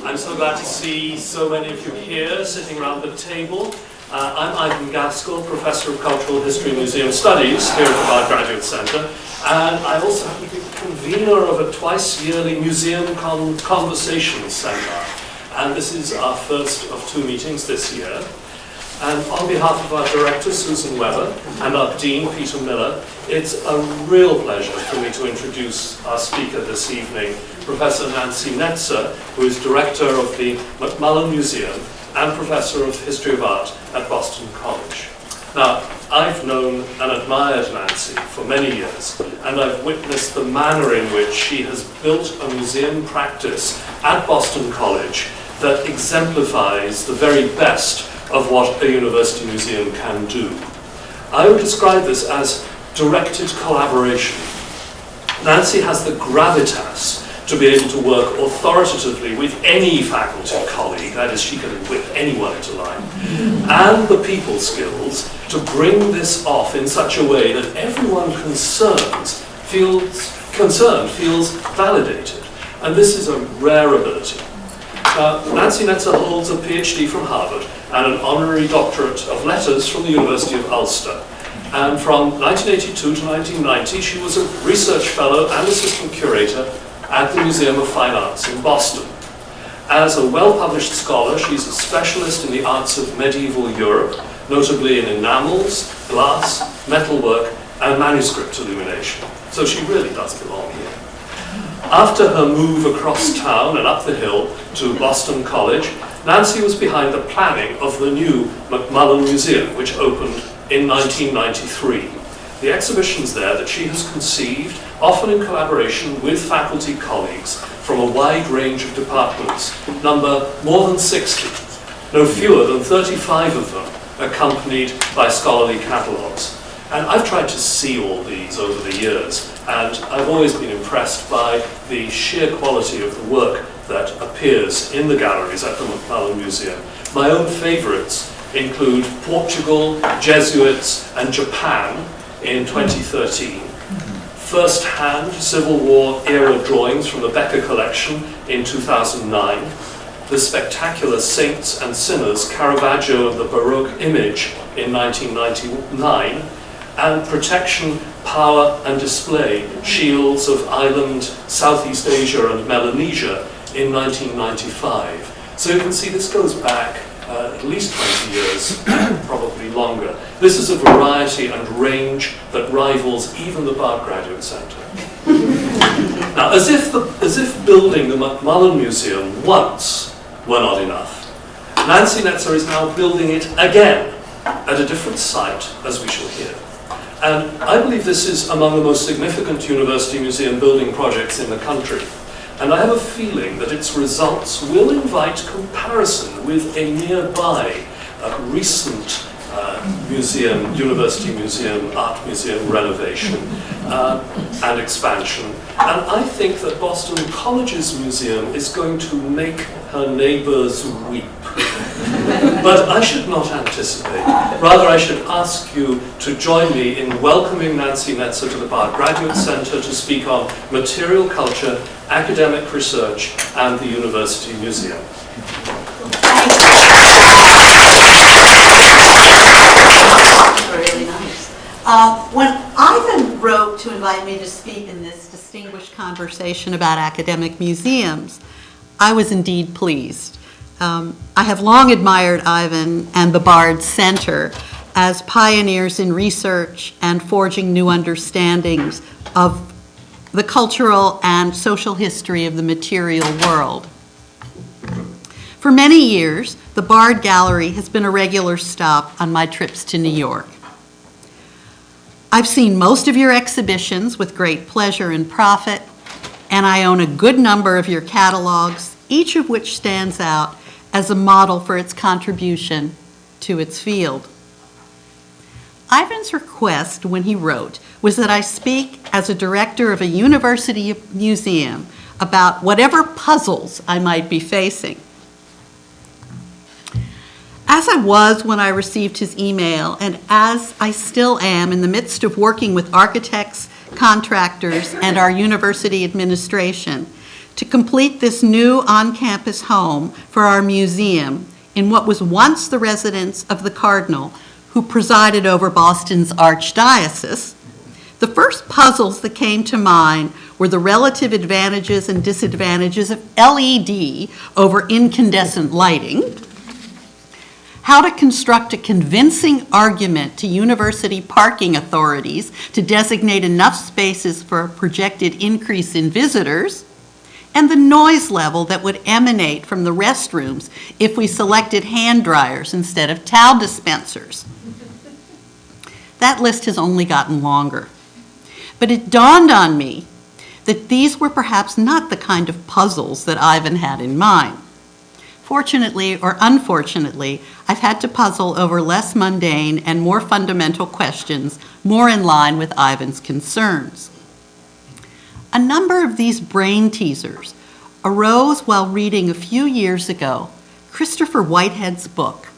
I'm so glad to see so many of you here sitting around the table. I'm Ivan Gaskell, Professor of Cultural History and Museum Studies here at the Bard Graduate Centre, and I also happen to be the convener of a twice-yearly museum conversation seminar. And this is our first of two meetings this year. And on behalf of our director, Susan Weber, and our dean, Peter Miller, it's a real pleasure for me to introduce our speaker this evening, Professor Nancy Netzer, who is director of the McMullen Museum and Professor of History of Art at Boston College. Now, I've known and admired Nancy for many years, and I've witnessed the manner in which she has built a museum practice at Boston College that exemplifies the very best of what a university museum can do. I would describe this as directed collaboration. Nancy has the gravitas to be able to work authoritatively with any faculty colleague, that is, she can whip anyone into line, and the people skills to bring this off in such a way that everyone concerned feels validated. And this is a rare ability. Nancy Netzer holds a PhD from Harvard and an honorary doctorate of letters from the University of Ulster. And from 1982 to 1990, she was a research fellow and assistant curator at the Museum of Fine Arts in Boston. As a well-published scholar, she's a specialist in the arts of medieval Europe, notably in enamels, glass, metalwork, and manuscript illumination. So she really does belong here. After her move across town and up the hill to Boston College, Nancy was behind the planning of the new McMullen Museum, which opened in 1993. The exhibitions there that she has conceived, often in collaboration with faculty colleagues from a wide range of departments, number more than 60, no fewer than 35 of them accompanied by scholarly catalogues. And I've tried to see all these over the years, and I've always been impressed by the sheer quality of the work that appears in the galleries at the McMullen Museum. My own favourites include Portugal, Jesuits, and Japan in 2013. First-hand Civil War era drawings from the Becker collection in 2009. The spectacular Saints and Sinners Caravaggio of the Baroque image in 1999. And Protection, Power and Display, Shields of Island, Southeast Asia and Melanesia in 1995. So you can see this goes back at least 20 years, probably longer. This is a variety and range that rivals even the Bard Graduate Centre. Now, as if building the McMullen Museum once were not enough, Nancy Netzer is now building it again at a different site, as we shall hear. And I believe this is among the most significant university museum building projects in the country. And I have a feeling that its results will invite comparison with a nearby recent university museum, art museum renovation and expansion. And I think that Boston College's museum is going to make her neighbors weep. But I should not anticipate. Rather, I should ask you to join me in welcoming Nancy Netzer to the Bard Graduate Centre to speak on material culture, academic research, and the University Museum. Really nice. When Ivan wrote to invite me to speak in this distinguished conversation about academic museums, I was indeed pleased. I have long admired Ivan and the Bard Center as pioneers in research and forging new understandings of the cultural and social history of the material world. For many years, the Bard Gallery has been a regular stop on my trips to New York. I've seen most of your exhibitions with great pleasure and profit, and I own a good number of your catalogs, each of which stands out as a model for its contribution to its field. Ivan's request when he wrote was that I speak as a director of a university museum about whatever puzzles I might be facing. As I was when I received his email, and as I still am in the midst of working with architects, contractors, and our university administration to complete this new on-campus home for our museum in what was once the residence of the cardinal who presided over Boston's archdiocese, the first puzzles that came to mind were the relative advantages and disadvantages of LED over incandescent lighting, how to construct a convincing argument to university parking authorities to designate enough spaces for a projected increase in visitors, and the noise level that would emanate from the restrooms if we selected hand dryers instead of towel dispensers. That list has only gotten longer. But it dawned on me that these were perhaps not the kind of puzzles that Ivan had in mind. Fortunately or unfortunately, I've had to puzzle over less mundane and more fundamental questions, more in line with Ivan's concerns. A number of these brain teasers arose while reading a few years ago Christopher Whitehead's book,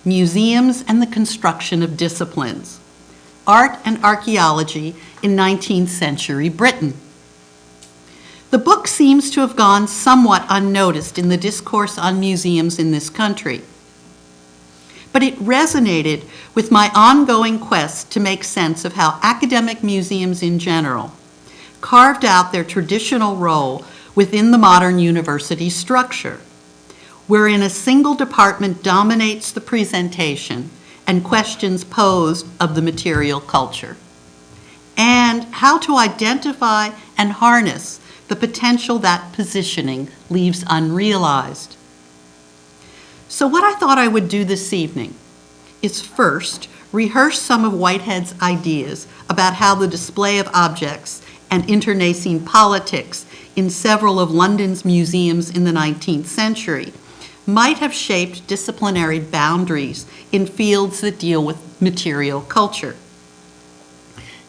Museums and the Construction of Disciplines, Art and Archaeology in 19th Century Britain. The book seems to have gone somewhat unnoticed in the discourse on museums in this country, but it resonated with my ongoing quest to make sense of how academic museums in general carved out their traditional role within the modern university structure, wherein a single department dominates the presentation and questions posed of the material culture, and how to identify and harness the potential that positioning leaves unrealized. So what I thought I would do this evening is first rehearse some of Whitehead's ideas about how the display of objects and internecine politics in several of London's museums in the 19th century might have shaped disciplinary boundaries in fields that deal with material culture.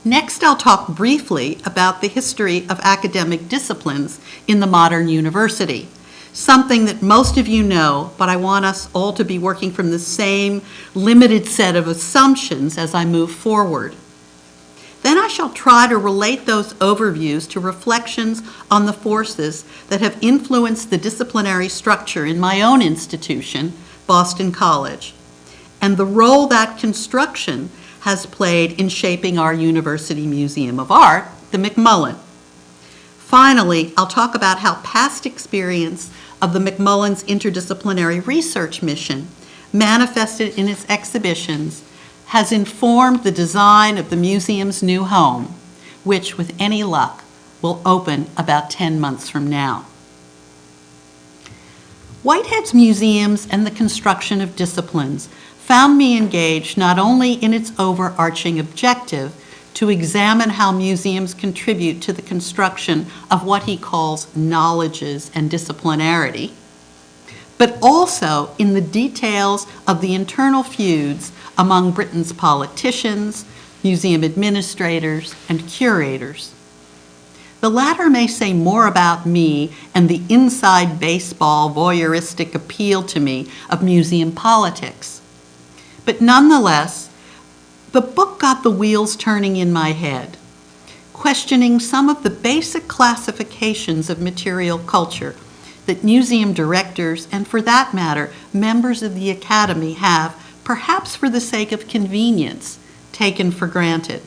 Next, I'll talk briefly about the history of academic disciplines in the modern university, something that most of you know, but I want us all to be working from the same limited set of assumptions as I move forward. Then I shall try to relate those overviews to reflections on the forces that have influenced the disciplinary structure in my own institution, Boston College, and the role that construction has played in shaping our University Museum of Art, the McMullen. Finally, I'll talk about how past experience of the McMullen's interdisciplinary research mission, manifested in its exhibitions, has informed the design of the museum's new home, which, with any luck, will open about 10 months from now. Whitehead's Museums and the Construction of Disciplines found me engaged not only in its overarching objective to examine how museums contribute to the construction of what he calls knowledges and disciplinarity, but also in the details of the internal feuds among Britain's politicians, museum administrators, and curators. The latter may say more about me and the inside baseball voyeuristic appeal to me of museum politics. But nonetheless, the book got the wheels turning in my head, questioning some of the basic classifications of material culture that museum directors, and for that matter, members of the Academy have, perhaps for the sake of convenience, taken for granted.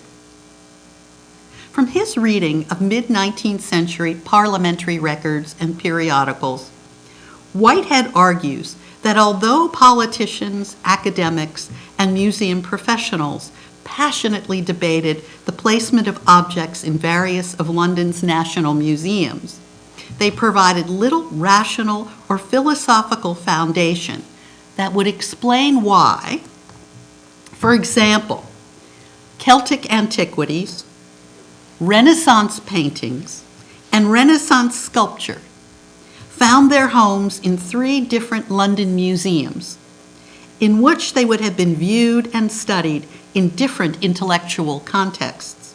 From his reading of mid-19th century parliamentary records and periodicals, Whitehead argues that although politicians, academics, and museum professionals passionately debated the placement of objects in various of London's national museums, they provided little rational or philosophical foundation that would explain why, for example, Celtic antiquities, Renaissance paintings, and Renaissance sculpture found their homes in 3 different London museums, in which they would have been viewed and studied in different intellectual contexts.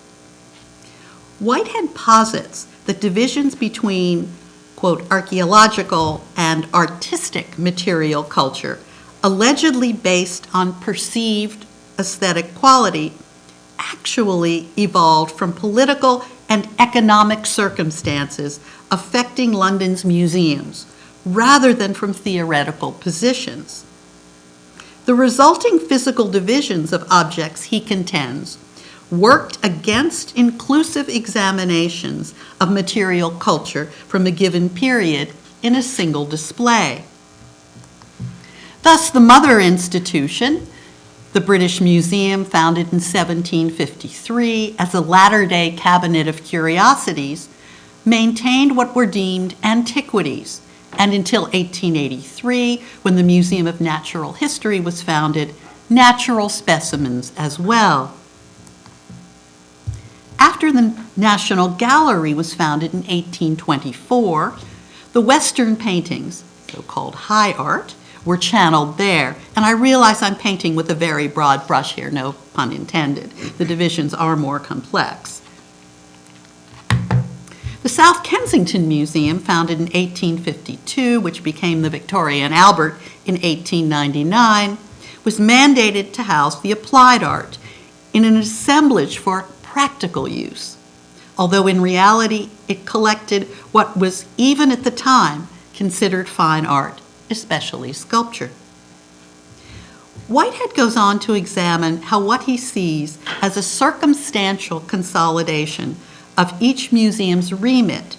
Whitehead posits that divisions between, quote, archaeological and artistic material culture, allegedly based on perceived aesthetic quality, actually evolved from political and economic circumstances affecting London's museums, rather than from theoretical positions. The resulting physical divisions of objects, he contends, worked against inclusive examinations of material culture from a given period in a single display. Thus, the mother institution, the British Museum, founded in 1753 as a latter-day cabinet of curiosities, maintained what were deemed antiquities, and until 1883, when the Museum of Natural History was founded, natural specimens as well. After the National Gallery was founded in 1824, the Western paintings, so-called high art, were channeled there. And I realize I'm painting with a very broad brush here, no pun intended. The divisions are more complex. The South Kensington Museum, founded in 1852, which became the Victoria and Albert in 1899, was mandated to house the applied art in an assemblage for practical use, although in reality it collected what was, even at the time, considered fine art, especially sculpture. Whitehead goes on to examine how what he sees as a circumstantial consolidation of each museum's remit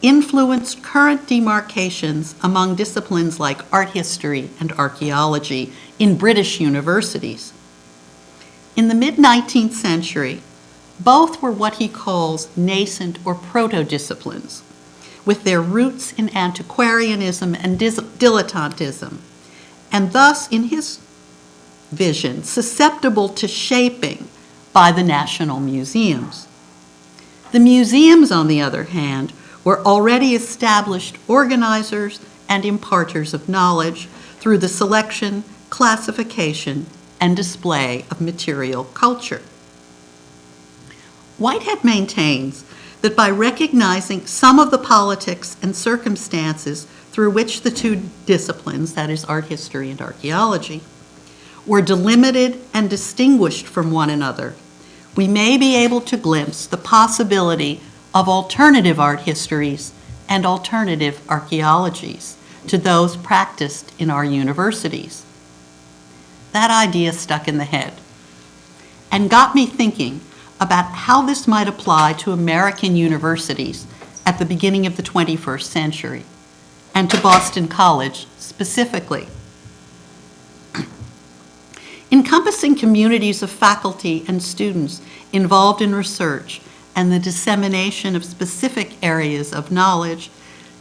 influenced current demarcations among disciplines like art history and archaeology in British universities. In the mid-19th century, both were what he calls nascent or proto-disciplines, with their roots in antiquarianism and dilettantism, and thus, in his vision, susceptible to shaping by the national museums. The museums, on the other hand, were already established organizers and imparters of knowledge through the selection, classification, and display of material culture. Whitehead maintains that by recognizing some of the politics and circumstances through which the two disciplines, that is art history and archaeology, were delimited and distinguished from one another, we may be able to glimpse the possibility of alternative art histories and alternative archaeologies to those practiced in our universities. That idea stuck in the head and got me thinking about how this might apply to American universities at the beginning of the 21st century, and to Boston College specifically. Encompassing communities of faculty and students involved in research and the dissemination of specific areas of knowledge,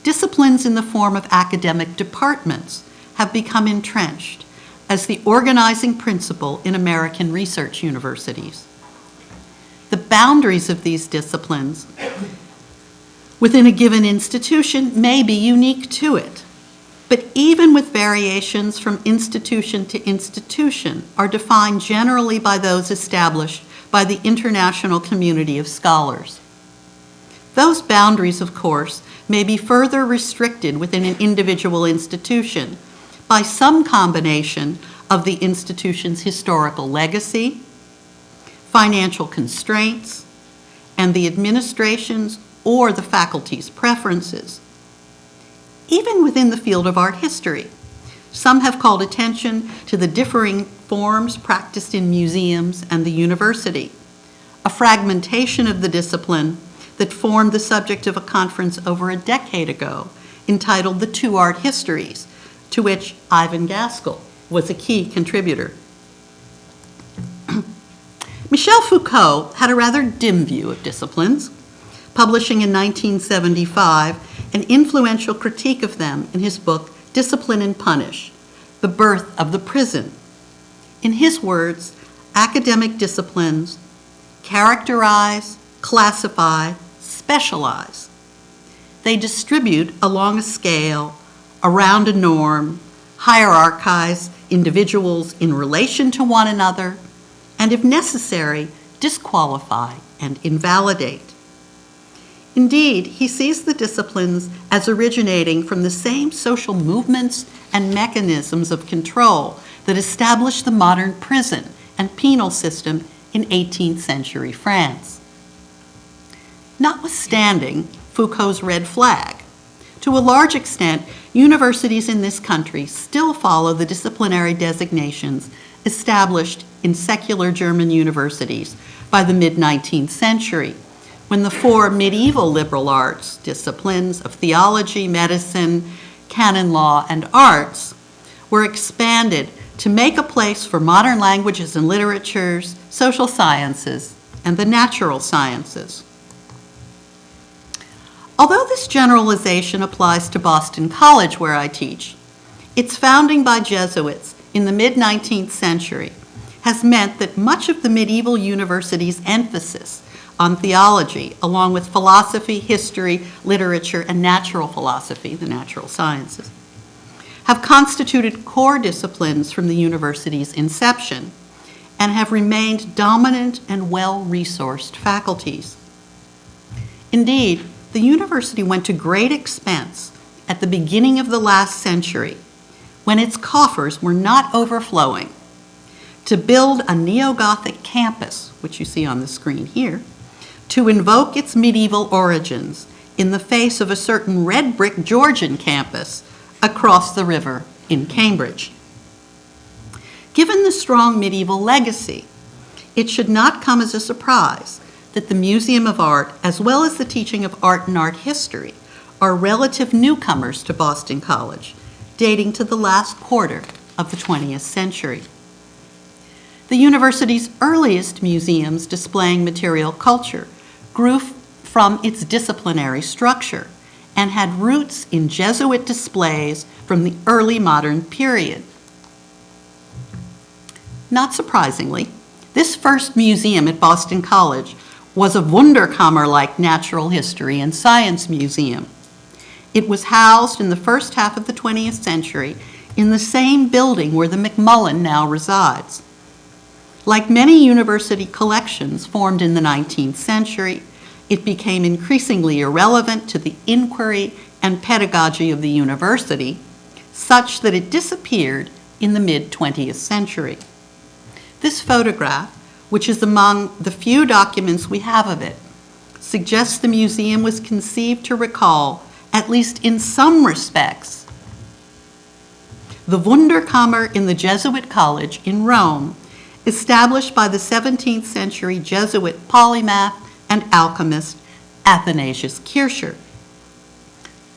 disciplines in the form of academic departments have become entrenched as the organizing principle in American research universities. The boundaries of these disciplines within a given institution may be unique to it, but even with variations from institution to institution are defined generally by those established by the international community of scholars. Those boundaries, of course, may be further restricted within an individual institution by some combination of the institution's historical legacy, financial constraints, and the administration's or the faculty's preferences. Even within the field of art history, some have called attention to the differing forms practiced in museums and the university, a fragmentation of the discipline that formed the subject of a conference over a decade ago entitled The Two Art Histories, to which Ivan Gaskell was a key contributor. Michel Foucault had a rather dim view of disciplines, publishing in 1975 an influential critique of them in his book Discipline and Punish, The Birth of the Prison. In his words, academic disciplines characterize, classify, specialize. They distribute along a scale, around a norm, hierarchize individuals in relation to one another, and if necessary, disqualify and invalidate. Indeed, he sees the disciplines as originating from the same social movements and mechanisms of control that established the modern prison and penal system in 18th century France. Notwithstanding Foucault's red flag, to a large extent, universities in this country still follow the disciplinary designations established in secular German universities by the mid-19th century, when the four medieval liberal arts disciplines of theology, medicine, canon law, and arts were expanded to make a place for modern languages and literatures, social sciences, and the natural sciences. Although this generalization applies to Boston College, where I teach, its founding by Jesuits in the mid-19th century has meant that much of the medieval university's emphasis on theology, along with philosophy, history, literature, and natural philosophy, the natural sciences, have constituted core disciplines from the university's inception and have remained dominant and well-resourced faculties. Indeed, the university went to great expense at the beginning of the last century, when its coffers were not overflowing, to build a neo-Gothic campus, which you see on the screen here, to invoke its medieval origins in the face of a certain red brick Georgian campus across the river in Cambridge. Given the strong medieval legacy, it should not come as a surprise that the Museum of Art, as well as the teaching of art and art history, are relative newcomers to Boston College, dating to the last quarter of the 20th century. The university's earliest museums displaying material culture grew from its disciplinary structure and had roots in Jesuit displays from the early modern period. Not surprisingly, this first museum at Boston College was a Wunderkammer-like natural history and science museum. It was housed in the first half of the 20th century in the same building where the McMullen now resides. Like many university collections formed in the 19th century, it became increasingly irrelevant to the inquiry and pedagogy of the university, such that it disappeared in the mid-20th century. This photograph, which is among the few documents we have of it, suggests the museum was conceived to recall, at least in some respects, the Wunderkammer in the Jesuit College in Rome, established by the 17th century Jesuit polymath and alchemist Athanasius Kircher.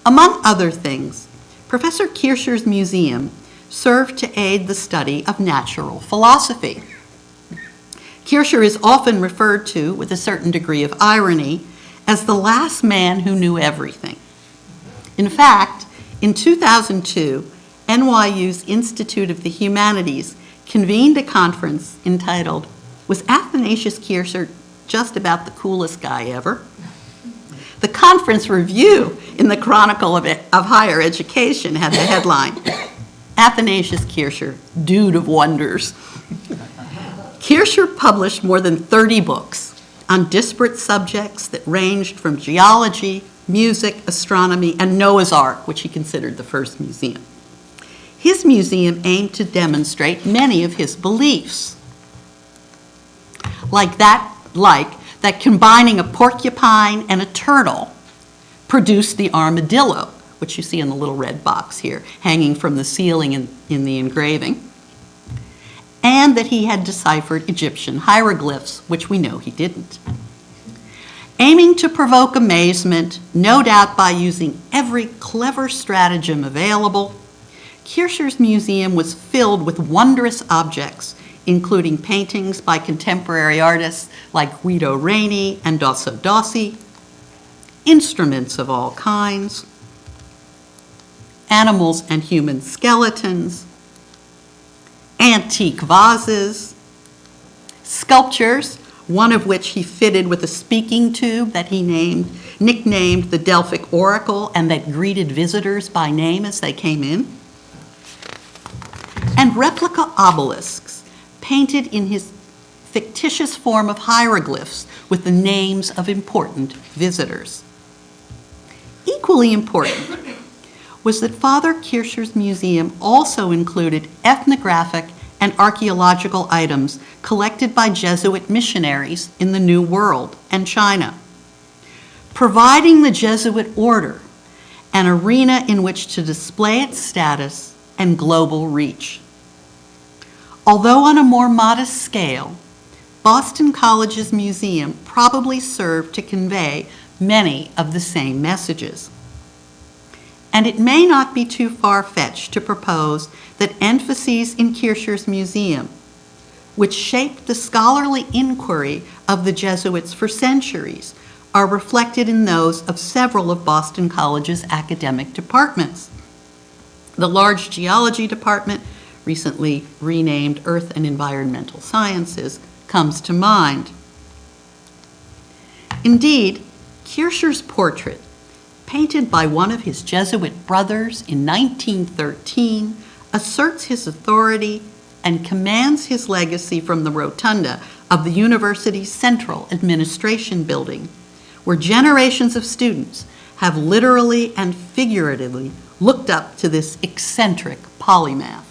Among other things, Professor Kircher's museum served to aid the study of natural philosophy. Kircher is often referred to, with a certain degree of irony, as the last man who knew everything. In fact, in 2002, NYU's Institute of the Humanities convened a conference entitled, "Was Athanasius Kircher just about the coolest guy ever?" The conference review in the Chronicle of Higher Education had the headline, "Athanasius Kircher, Dude of Wonders." Kircher published more than 30 books on disparate subjects that ranged from geology, music, astronomy, and Noah's Ark, which he considered the first museum. His museum aimed to demonstrate many of his beliefs, like that combining a porcupine and a turtle produced the armadillo, which you see in the little red box here, hanging from the ceiling in the engraving, and that he had deciphered Egyptian hieroglyphs, which we know he didn't. Aiming to provoke amazement, no doubt by using every clever stratagem available, Kircher's museum was filled with wondrous objects, including paintings by contemporary artists like Guido Reni and Dosso Dossi, instruments of all kinds, animals and human skeletons, antique vases, sculptures, one of which he fitted with a speaking tube that he nicknamed the Delphic Oracle and that greeted visitors by name as they came in, and replica obelisks painted in his fictitious form of hieroglyphs with the names of important visitors. Equally important was that Father Kircher's museum also included ethnographic and archaeological items collected by Jesuit missionaries in the New World and China, providing the Jesuit order an arena in which to display its status and global reach. Although on a more modest scale, Boston College's museum probably served to convey many of the same messages. And it may not be too far-fetched to propose that emphases in Kircher's museum, which shaped the scholarly inquiry of the Jesuits for centuries, are reflected in those of several of Boston College's academic departments. The large geology department, recently renamed Earth and Environmental Sciences, comes to mind. Indeed, Kircher's portrait, painted by one of his Jesuit brothers in 1913, asserts his authority and commands his legacy from the rotunda of the university's central administration building, where generations of students have literally and figuratively looked up to this eccentric polymath.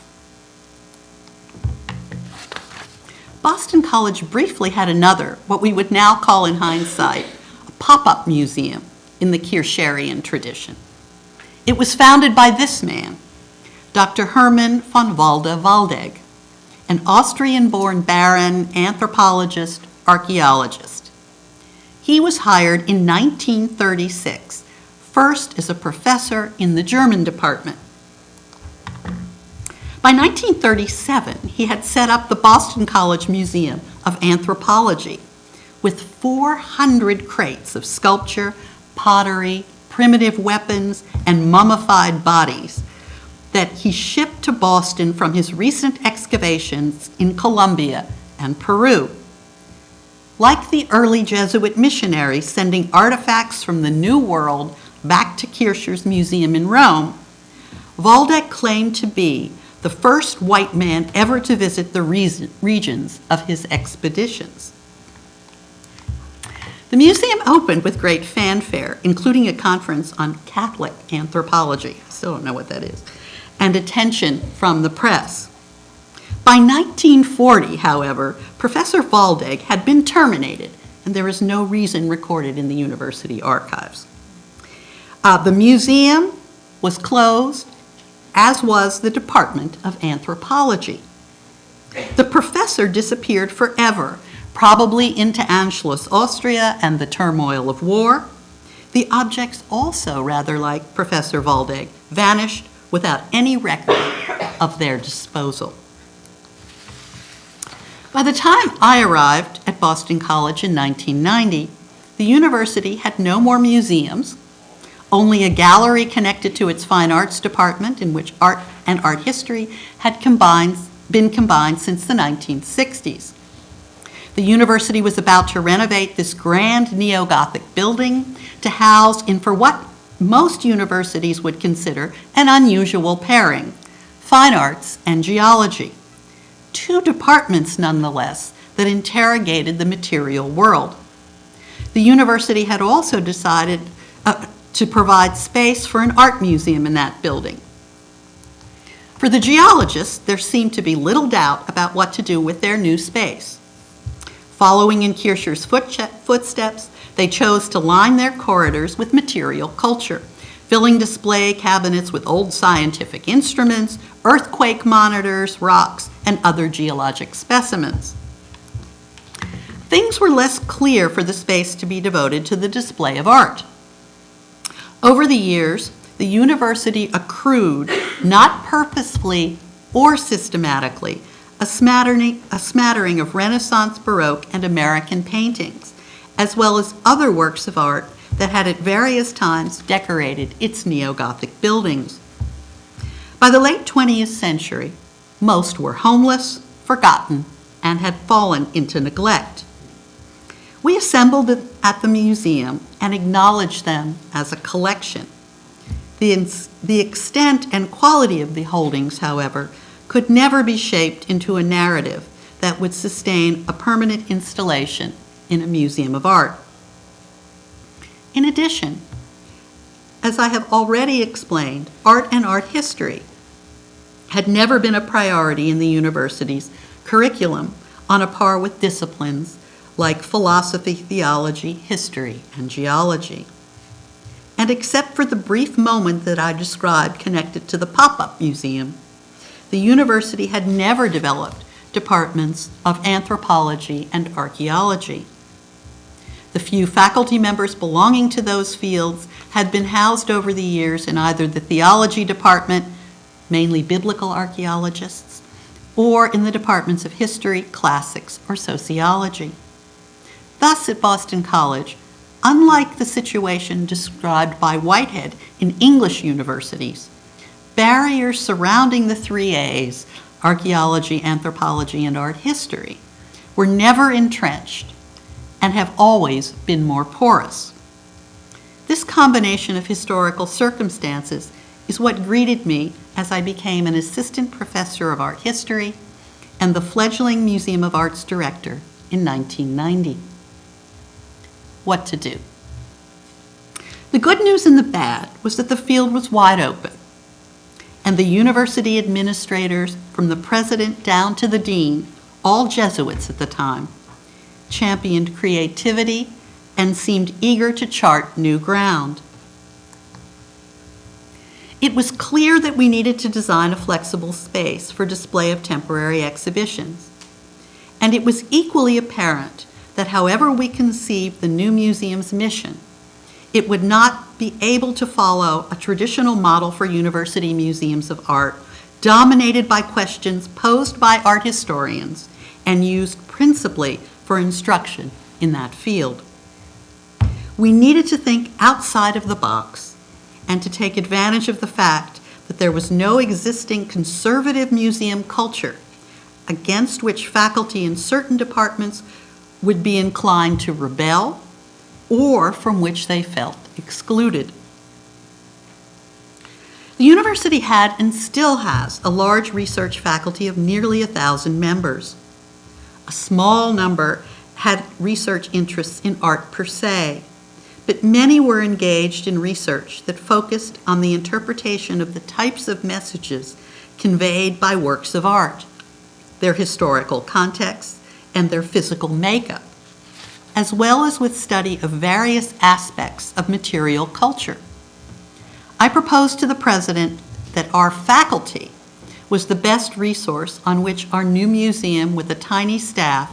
Boston College briefly had another, what we would now call in hindsight, a pop-up museum in the Kircherian tradition. It was founded by this man, Dr. Hermann von Walde-Waldeck, an Austrian-born baron, anthropologist, archaeologist. He was hired in 1936, first as a professor in the German department. By 1937, he had set up the Boston College Museum of Anthropology with 400 crates of sculpture, pottery, primitive weapons, and mummified bodies that he shipped to Boston from his recent excavations in Colombia and Peru. Like the early Jesuit missionaries sending artifacts from the New World back to Kircher's museum in Rome, Waldeck claimed to be the first white man ever to visit the regions of his expeditions. The museum opened with great fanfare, including a conference on Catholic anthropology, I still don't know what that is, and attention from the press. By 1940, however, Professor Waldeck had been terminated, and there is no reason recorded in the university archives. The museum was closed, as was the Department of Anthropology. The professor disappeared forever, probably into Anschluss, Austria, and the turmoil of war. The objects, also rather like Professor Waldeck, vanished without any record of their disposal. By the time I arrived at Boston College in 1990, the university had no more museums, only a gallery connected to its fine arts department in which art and art history had been combined since the 1960s. The university was about to renovate this grand neo-Gothic building to house in for what most universities would consider an unusual pairing, fine arts and geology. Two departments, nonetheless, that interrogated the material world. The university had also decided to provide space for an art museum in that building. For the geologists, there seemed to be little doubt about what to do with their new space. Following in Kircher's footsteps, they chose to line their corridors with material culture, filling display cabinets with old scientific instruments, earthquake monitors, rocks, and other geologic specimens. Things were less clear for the space to be devoted to the display of art. Over the years, the university accrued, not purposefully or systematically, a smattering of Renaissance, Baroque, and American paintings, as well as other works of art that had at various times decorated its neo-Gothic buildings. By the late 20th century, most were homeless, forgotten, and had fallen into neglect. We assembled at the museum and acknowledged them as a collection. The extent and quality of the holdings, however, could never be shaped into a narrative that would sustain a permanent installation in a museum of art. In addition, as I have already explained, art and art history had never been a priority in the university's curriculum, on a par with disciplines like philosophy, theology, history, and geology. And except for the brief moment that I described connected to the pop-up museum, the university had never developed departments of anthropology and archaeology. The few faculty members belonging to those fields had been housed over the years in either the theology department, mainly biblical archaeologists, or in the departments of history, classics, or sociology. Thus, at Boston College, unlike the situation described by Whitehead in English universities, barriers surrounding the three A's, archaeology, anthropology, and art history, were never entrenched and have always been more porous. This combination of historical circumstances is what greeted me as I became an assistant professor of art history and the fledgling Museum of Art's director in 1990. What to do? The good news and the bad was that the field was wide open, and the university administrators, from the president down to the dean, all Jesuits at the time, championed creativity and seemed eager to chart new ground. It was clear that we needed to design a flexible space for display of temporary exhibitions, and it was equally apparent that however we conceived the new museum's mission, it would not be able to follow a traditional model for university museums of art dominated by questions posed by art historians and used principally for instruction in that field. We needed to think outside of the box and to take advantage of the fact that there was no existing conservative museum culture against which faculty in certain departments would be inclined to rebel or from which they felt excluded. The university had and still has a large research faculty of nearly 1,000 members. A small number had research interests in art per se, but many were engaged in research that focused on the interpretation of the types of messages conveyed by works of art, their historical context, and their physical makeup, as well as with study of various aspects of material culture. I proposed to the president that our faculty was the best resource on which our new museum with a tiny staff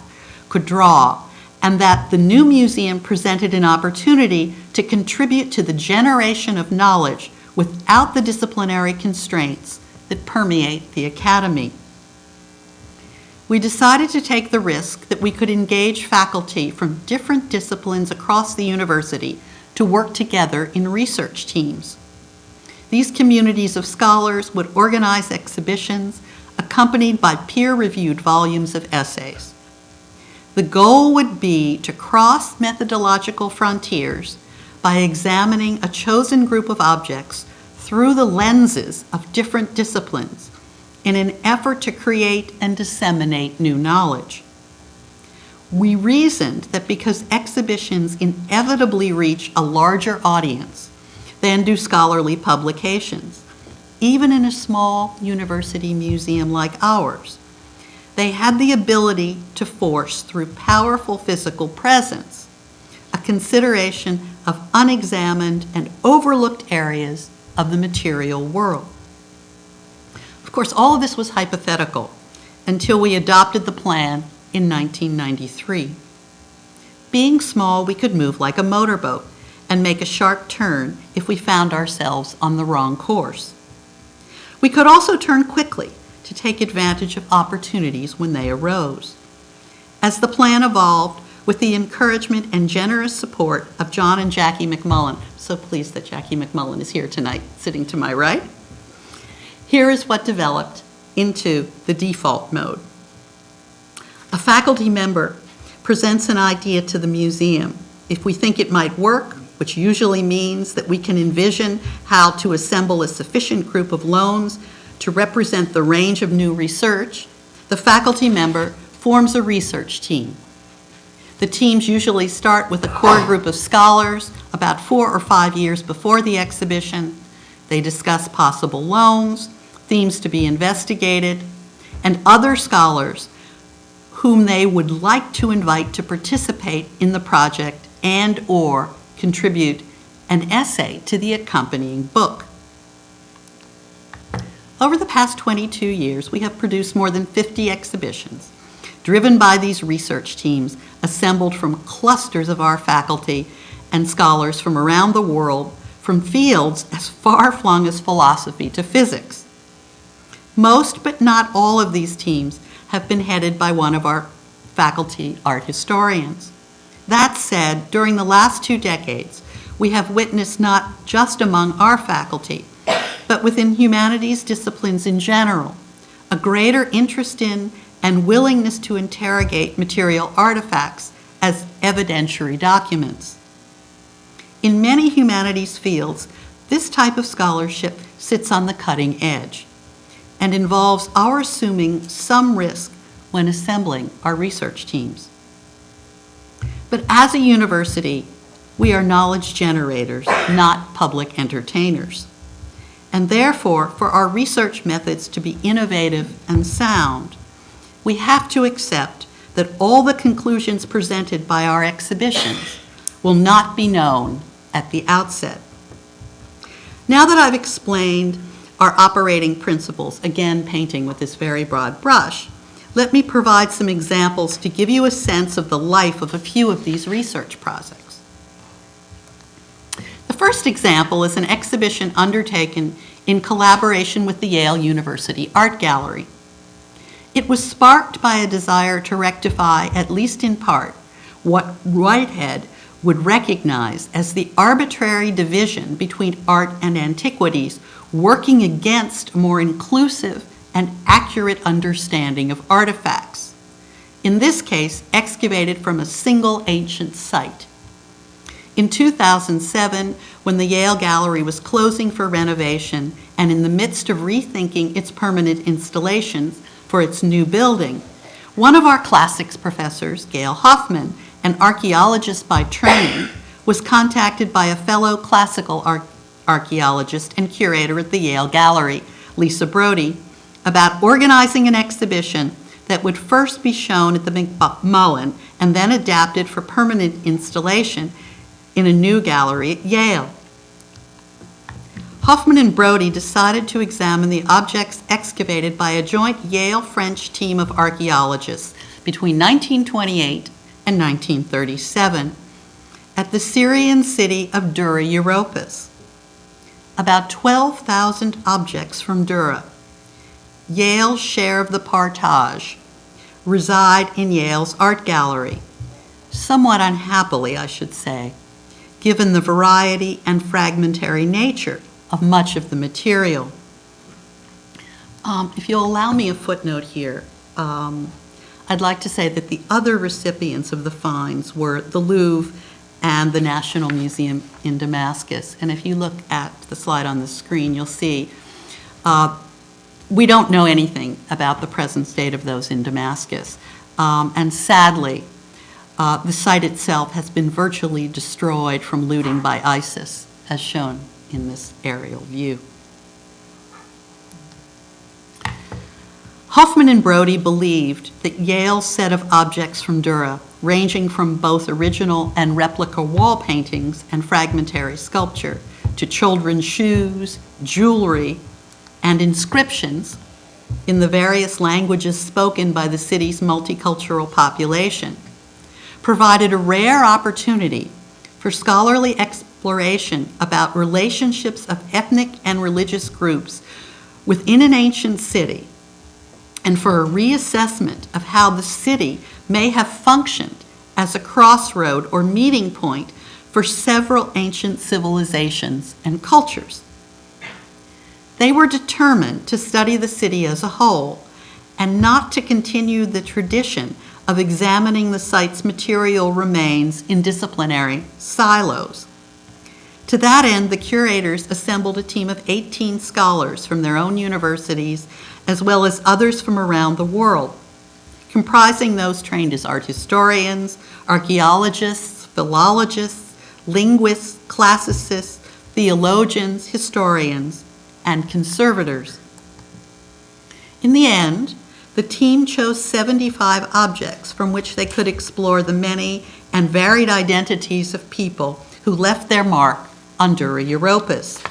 could draw, and that the new museum presented an opportunity to contribute to the generation of knowledge without the disciplinary constraints that permeate the academy. We decided to take the risk that we could engage faculty from different disciplines across the university to work together in research teams. These communities of scholars would organize exhibitions accompanied by peer-reviewed volumes of essays. The goal would be to cross methodological frontiers by examining a chosen group of objects through the lenses of different disciplines in an effort to create and disseminate new knowledge. We reasoned that because exhibitions inevitably reach a larger audience than do scholarly publications, even in a small university museum like ours, they had the ability to force through powerful physical presence a consideration of unexamined and overlooked areas of the material world. Of course, all of this was hypothetical until we adopted the plan in 1993. Being small, we could move like a motorboat and make a sharp turn if we found ourselves on the wrong course. We could also turn quickly to take advantage of opportunities when they arose. As the plan evolved, with the encouragement and generous support of John and Jackie McMullen, so pleased that Jackie McMullen is here tonight, sitting to my right, here is what developed into the default mode. A faculty member presents an idea to the museum. If we think it might work, which usually means that we can envision how to assemble a sufficient group of loans to represent the range of new research, the faculty member forms a research team. The teams usually start with a core group of scholars about 4 or 5 years before the exhibition. They discuss possible loans, themes to be investigated, and other scholars whom they would like to invite to participate in the project and/or contribute an essay to the accompanying book. Over the past 22 years, we have produced more than 50 exhibitions, driven by these research teams assembled from clusters of our faculty and scholars from around the world, from fields as far-flung as philosophy to physics. Most, but not all, of these teams have been headed by one of our faculty art historians. That said, during the last 2 decades, we have witnessed not just among our faculty, but within humanities disciplines in general, a greater interest in and willingness to interrogate material artifacts as evidentiary documents. In many humanities fields, this type of scholarship sits on the cutting edge and involves our assuming some risk when assembling our research teams. But as a university, we are knowledge generators, not public entertainers. And therefore, for our research methods to be innovative and sound, we have to accept that all the conclusions presented by our exhibitions will not be known at the outset. Now that I've explained our operating principles, again painting with this very broad brush, let me provide some examples to give you a sense of the life of a few of these research projects. The first example is an exhibition undertaken in collaboration with the Yale University Art Gallery. It was sparked by a desire to rectify, at least in part, what Whitehead would recognize as the arbitrary division between art and antiquities, working against a more inclusive and accurate understanding of artifacts, in this case excavated from a single ancient site. In 2007, when the Yale Gallery was closing for renovation and in the midst of rethinking its permanent installations for its new building, one of our classics professors, Gail Hoffman, an archaeologist by training, was contacted by a fellow classical archaeologist and curator at the Yale Gallery, Lisa Brody, about organizing an exhibition that would first be shown at the McMullen and then adapted for permanent installation in a new gallery at Yale. Hoffman and Brody decided to examine the objects excavated by a joint Yale-French team of archaeologists between 1928 and 1937 at the Syrian city of Dura Europos. About 12,000 objects from Dura, Yale's share of the partage, reside in Yale's art gallery, somewhat unhappily, I should say, given the variety and fragmentary nature of much of the material. If you'll allow me a footnote here, I'd like to say that the other recipients of the finds were the Louvre and the National Museum in Damascus. And if you look at the slide on the screen, you'll see we don't know anything about the present state of those in Damascus. And sadly, the site itself has been virtually destroyed from looting by ISIS, as shown in this aerial view. Hoffman and Brody believed that Yale's set of objects from Dura, ranging from both original and replica wall paintings and fragmentary sculpture to children's shoes, jewelry, and inscriptions in the various languages spoken by the city's multicultural population, provided a rare opportunity for scholarly exploration about relationships of ethnic and religious groups within an ancient city, and for a reassessment of how the city may have functioned as a crossroad or meeting point for several ancient civilizations and cultures. They were determined to study the city as a whole and not to continue the tradition of examining the site's material remains in disciplinary silos. To that end, the curators assembled a team of 18 scholars from their own universities, as well as others from around the world, comprising those trained as art historians, archaeologists, philologists, linguists, classicists, theologians, historians, and conservators. In the end, the team chose 75 objects from which they could explore the many and varied identities of people who left their mark on Dura Europos.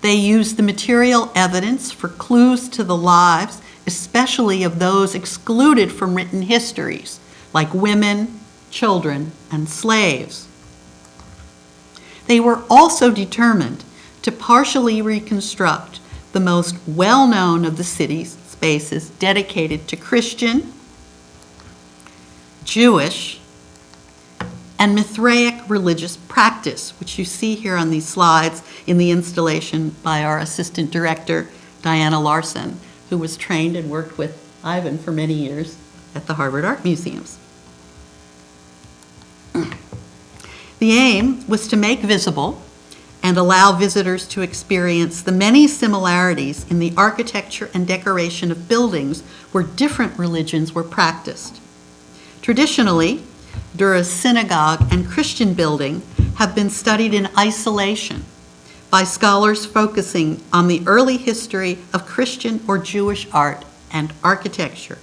They used the material evidence for clues to the lives, especially of those excluded from written histories, like women, children, and slaves. They were also determined to partially reconstruct the most well-known of the city's spaces dedicated to Christian, Jewish, and Mithraic religious practice, which you see here on these slides in the installation by our assistant director, Diana Larson, who was trained and worked with Ivan for many years at the Harvard Art Museums. The aim was to make visible and allow visitors to experience the many similarities in the architecture and decoration of buildings where different religions were practiced. Traditionally, Dura's synagogue and Christian building have been studied in isolation by scholars focusing on the early history of Christian or Jewish art and architecture,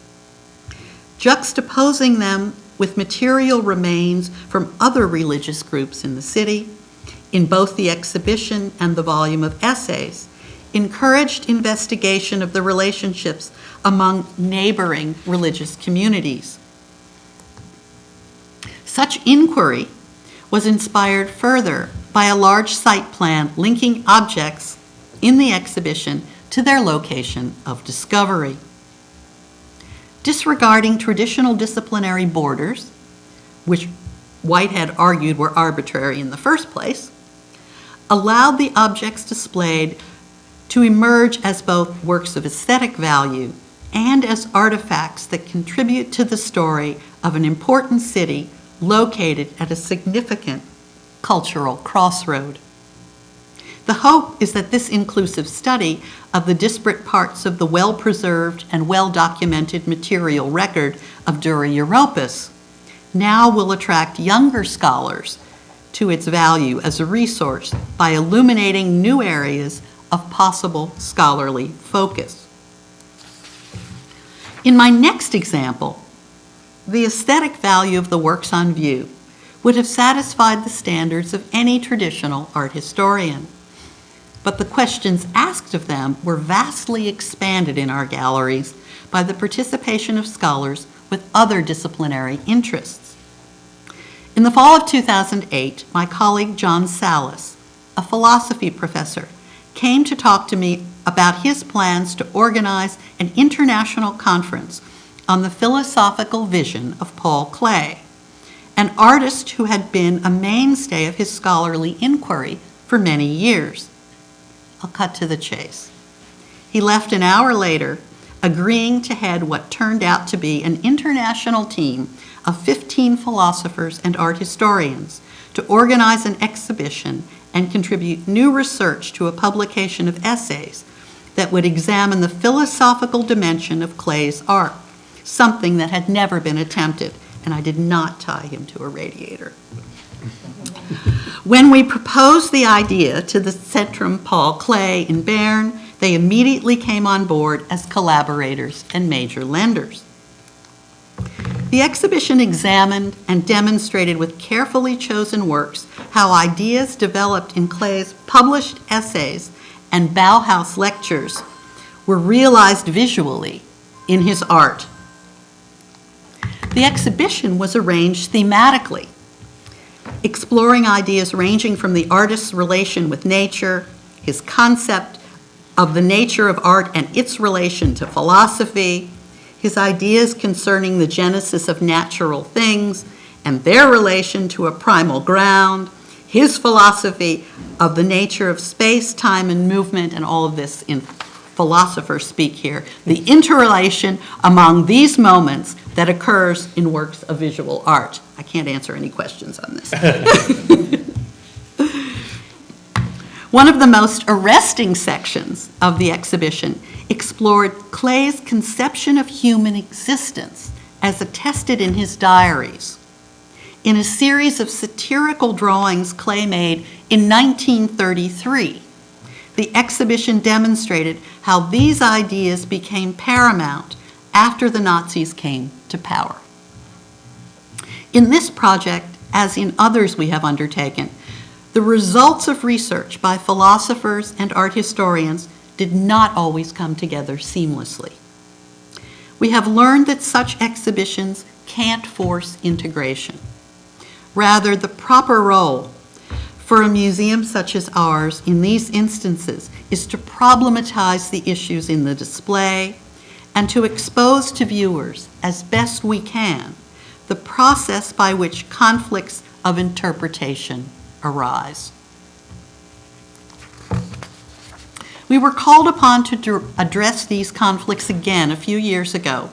juxtaposing them with material remains from other religious groups in the city. In both the exhibition and the volume of essays, encouraged investigation of the relationships among neighboring religious communities. Such inquiry was inspired further by a large site plan linking objects in the exhibition to their location of discovery. Disregarding traditional disciplinary borders, which Whitehead argued were arbitrary in the first place, allowed the objects displayed to emerge as both works of aesthetic value and as artifacts that contribute to the story of an important city located at a significant cultural crossroad. The hope is that this inclusive study of the disparate parts of the well-preserved and well-documented material record of Dura Europos now will attract younger scholars to its value as a resource by illuminating new areas of possible scholarly focus. In my next example, the aesthetic value of the works on view would have satisfied the standards of any traditional art historian. But the questions asked of them were vastly expanded in our galleries by the participation of scholars with other disciplinary interests. In the fall of 2008, my colleague John Salas, a philosophy professor, came to talk to me about his plans to organize an international conference on the philosophical vision of Paul Klee, an artist who had been a mainstay of his scholarly inquiry for many years. I'll cut to the chase. He left an hour later, agreeing to head what turned out to be an international team of 15 philosophers and art historians to organize an exhibition and contribute new research to a publication of essays that would examine the philosophical dimension of Klee's art, something that had never been attempted, and I did not tie him to a radiator. When we proposed the idea to the Centrum Paul Klee in Bern, they immediately came on board as collaborators and major lenders. The exhibition examined and demonstrated with carefully chosen works how ideas developed in Klee's published essays and Bauhaus lectures were realized visually in his art. The exhibition was arranged thematically, exploring ideas ranging from the artist's relation with nature, his concept of the nature of art and its relation to philosophy, his ideas concerning the genesis of natural things and their relation to a primal ground, his philosophy of the nature of space, time, and movement, and all of this in philosopher speak here, the interrelation among these moments that occurs in works of visual art. I can't answer any questions on this. One of the most arresting sections of the exhibition explored Klee's conception of human existence as attested in his diaries. In a series of satirical drawings Klee made in 1933, the exhibition demonstrated how these ideas became paramount after the Nazis came to power. In this project, as in others we have undertaken, the results of research by philosophers and art historians did not always come together seamlessly. We have learned that such exhibitions can't force integration. Rather, the proper role for a museum such as ours in these instances is to problematize the issues in the display and to expose to viewers, as best we can, the process by which conflicts of interpretation arise. We were called upon to address these conflicts again a few years ago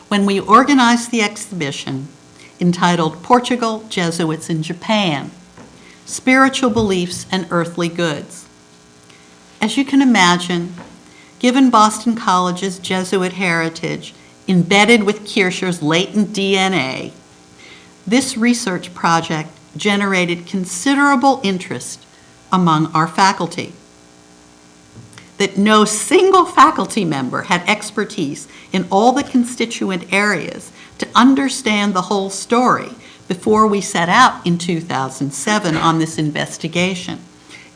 when we organized the exhibition entitled Portugal, Jesuits in Japan, Spiritual Beliefs and Earthly Goods. As you can imagine, given Boston College's Jesuit heritage embedded with Kircher's latent DNA, this research project generated considerable interest among our faculty. That no single faculty member had expertise in all the constituent areas to understand the whole story before we set out in 2007 on this investigation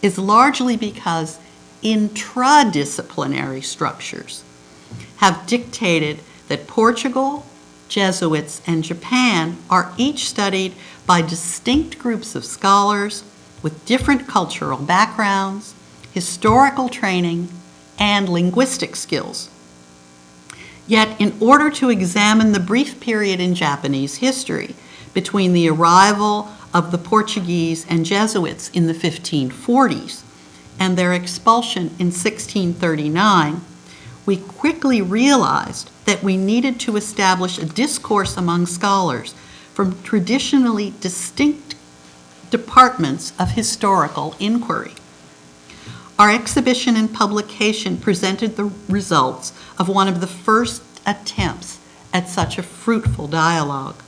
is largely because intradisciplinary structures have dictated that Portugal, Jesuits, and Japan are each studied by distinct groups of scholars with different cultural backgrounds, historical training, and linguistic skills. Yet, in order to examine the brief period in Japanese history between the arrival of the Portuguese and Jesuits in the 1540s and their expulsion in 1639, we quickly realized that we needed to establish a discourse among scholars from traditionally distinct departments of historical inquiry. Our exhibition and publication presented the results of one of the first attempts at such a fruitful dialogue.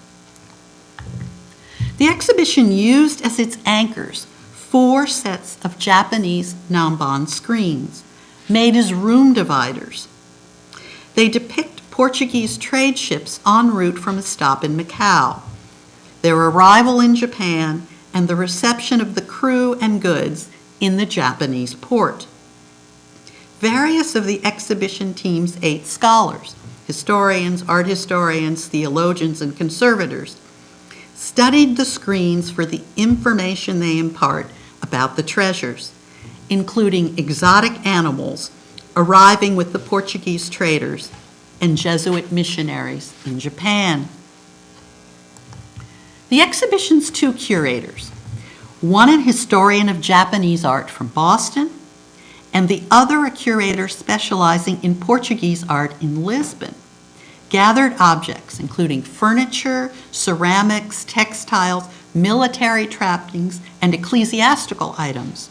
The exhibition used as its anchors 4 sets of Japanese Nanban screens, made as room dividers. They depict Portuguese trade ships en route from a stop in Macau, their arrival in Japan, and the reception of the crew and goods in the Japanese port. Various of the exhibition team's 8 scholars, historians, art historians, theologians, and conservators, studied the screens for the information they impart about the treasures, including exotic animals arriving with the Portuguese traders and Jesuit missionaries in Japan. The exhibition's 2 curators, one an historian of Japanese art from Boston, and the other a curator specializing in Portuguese art in Lisbon, gathered objects including furniture, ceramics, textiles, military trappings, and ecclesiastical items,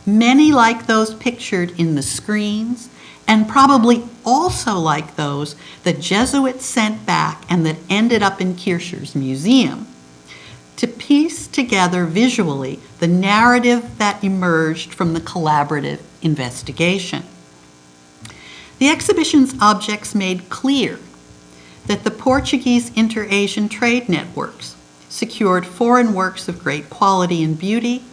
many like those pictured in the screens, and probably also like those that Jesuits sent back and that ended up in Kircher's museum, to piece together visually the narrative that emerged from the collaborative investigation. The exhibition's objects made clear that the Portuguese inter-Asian trade networks secured foreign works of great quality and beauty,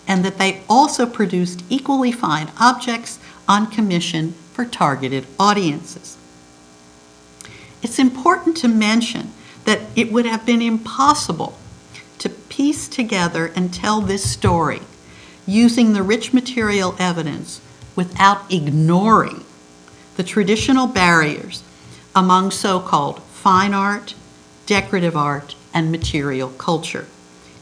and that they also produced equally fine objects on commission for targeted audiences. It's important to mention that it would have been impossible to piece together and tell this story using the rich material evidence without ignoring the traditional barriers among so-called fine art, decorative art, and material culture,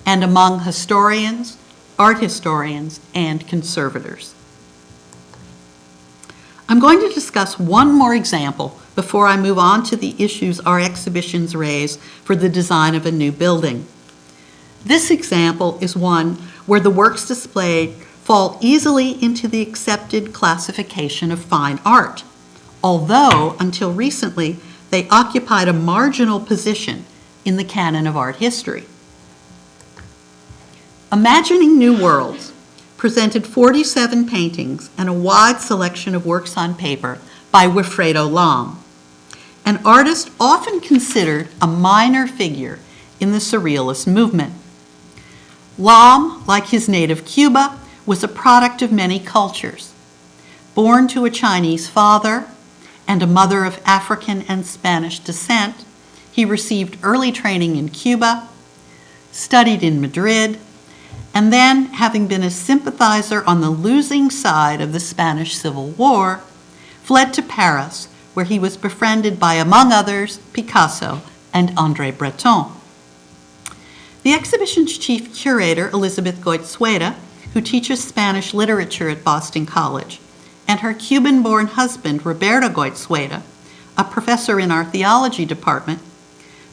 and among historians, art historians, and conservators. I'm going to discuss one more example before I move on to the issues our exhibitions raise for the design of a new building. This example is one where the works displayed fall easily into the accepted classification of fine art, although until recently they occupied a marginal position in the canon of art history. Imagining new worlds presented 47 paintings and a wide selection of works on paper by Wilfredo Lamm, an artist often considered a minor figure in the Surrealist movement. Lamm, like his native Cuba, was a product of many cultures. Born to a Chinese father and a mother of African and Spanish descent, he received early training in Cuba, studied in Madrid, and then, having been a sympathizer on the losing side of the Spanish Civil War, fled to Paris, where he was befriended by, among others, Picasso and André Breton. The exhibition's chief curator, Elizabeth Goizueta, who teaches Spanish literature at Boston College, and her Cuban-born husband, Roberto Goizueta, a professor in our theology department,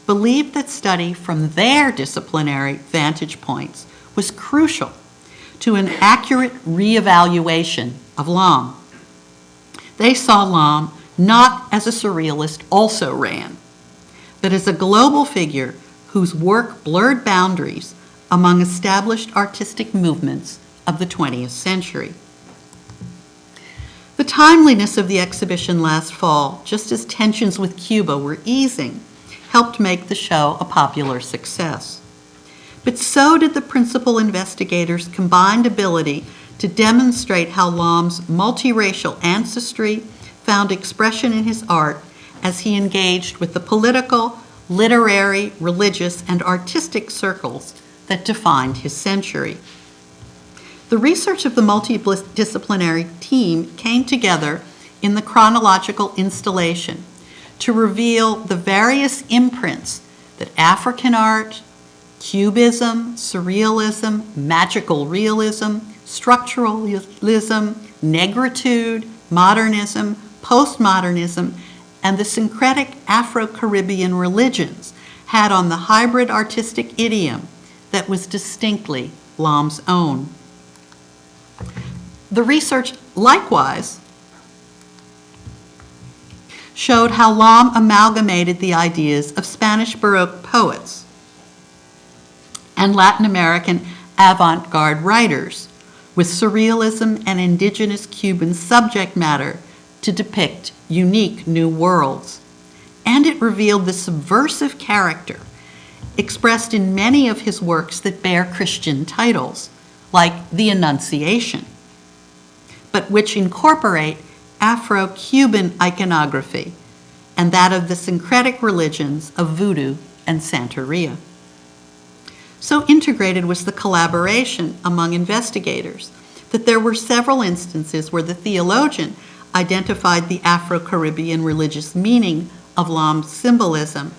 believed that study from their disciplinary vantage points was crucial to an accurate reevaluation of Lamm. They saw Lamm not as a surrealist also ran, but as a global figure whose work blurred boundaries among established artistic movements of the 20th century. The timeliness of the exhibition last fall, just as tensions with Cuba were easing, helped make the show a popular success. But so did the principal investigators' combined ability to demonstrate how Lamm's multiracial ancestry found expression in his art as he engaged with the political, literary, religious, and artistic circles that defined his century. The research of the multidisciplinary team came together in the chronological installation to reveal the various imprints that African art, Cubism, Surrealism, magical realism, structuralism, negritude, modernism, postmodernism, and the syncretic Afro-Caribbean religions had on the hybrid artistic idiom that was distinctly Lamm's own. The research likewise showed how Lamm amalgamated the ideas of Spanish Baroque poets and Latin American avant-garde writers with surrealism and indigenous Cuban subject matter to depict unique new worlds. And it revealed the subversive character expressed in many of his works that bear Christian titles, like The Annunciation, but which incorporate Afro-Cuban iconography and that of the syncretic religions of Voodoo and Santeria. So integrated was the collaboration among investigators that there were several instances where the theologian identified the Afro-Caribbean religious meaning of Lamm's symbolism,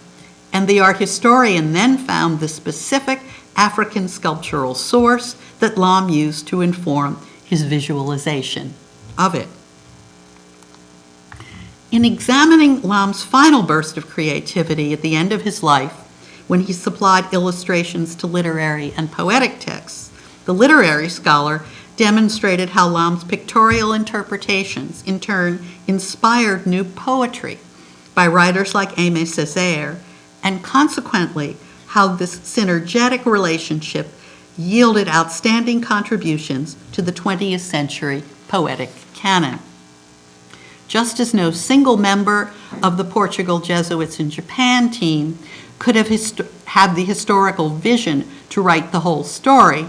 and the art historian then found the specific African sculptural source that Lamm used to inform his visualization of it. In examining Lamm's final burst of creativity at the end of his life, when he supplied illustrations to literary and poetic texts, the literary scholar demonstrated how Lamm's pictorial interpretations, in turn, inspired new poetry by writers like Aimé Césaire, and consequently, how this synergetic relationship yielded outstanding contributions to the 20th century poetic canon. Just as no single member of the Portugal Jesuits in Japan team could have had the historical vision to write the whole story,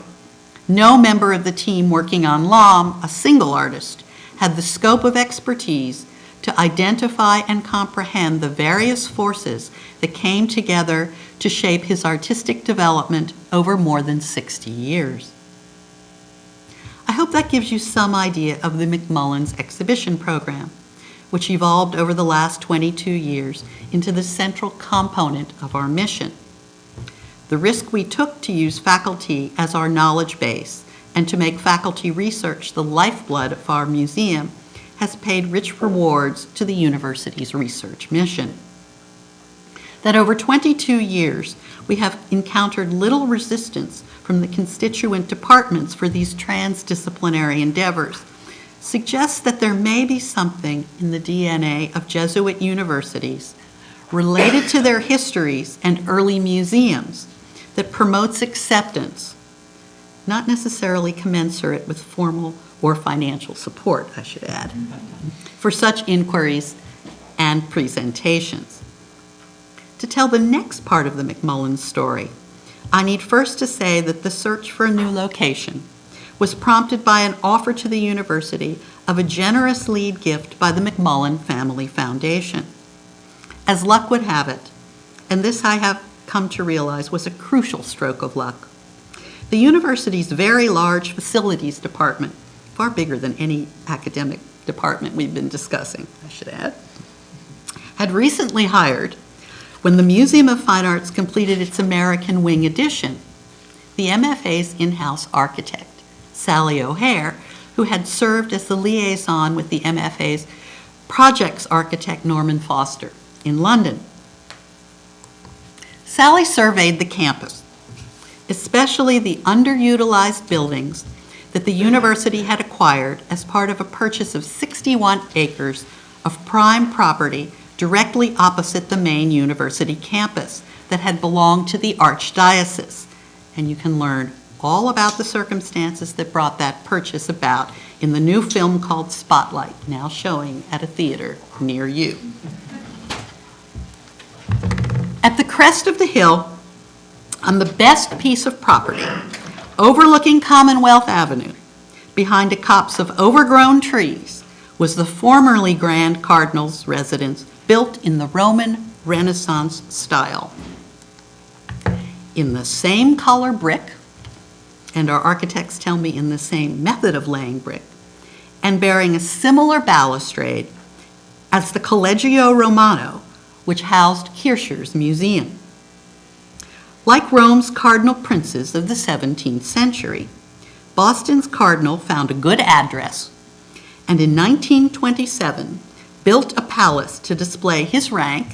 no member of the team working on Lamm, a single artist, had the scope of expertise to identify and comprehend the various forces that came together to shape his artistic development over more than 60 years. I hope that gives you some idea of the McMullen's exhibition program, which evolved over the last 22 years into the central component of our mission. The risk we took to use faculty as our knowledge base and to make faculty research the lifeblood of our museum has paid rich rewards to the university's research mission. That over 22 years, we have encountered little resistance from the constituent departments for these transdisciplinary endeavors suggests that there may be something in the DNA of Jesuit universities related to their histories and early museums that promotes acceptance not necessarily commensurate with formal or financial support, I should add, for such inquiries and presentations. To tell the next part of the McMullen story, I need first to say that the search for a new location was prompted by an offer to the university of a generous lead gift by the McMullen Family Foundation. As luck would have it, and this I have come to realize was a crucial stroke of luck, the university's very large facilities department, far bigger than any academic department we've been discussing, I should add, had recently hired, when the Museum of Fine Arts completed its American Wing edition, the MFA's in-house architect, Sally O'Hare, who had served as the liaison with the MFA's projects architect Norman Foster in London. Sally surveyed the campus, especially the underutilized buildings that the university had acquired as part of a purchase of 61 acres of prime property directly opposite the main university campus that had belonged to the Archdiocese. And you can learn all about the circumstances that brought that purchase about in the new film called Spotlight, now showing at a theater near you. At the crest of the hill, on the best piece of property, overlooking Commonwealth Avenue, behind a copse of overgrown trees, was the formerly Grand Cardinal's residence, built in the Roman Renaissance style. In the same color brick, and our architects tell me in the same method of laying brick, and bearing a similar balustrade as the Collegio Romano, which housed Kircher's museum. Like Rome's cardinal princes of the 17th century, Boston's cardinal found a good address, and in 1927 built a palace to display his rank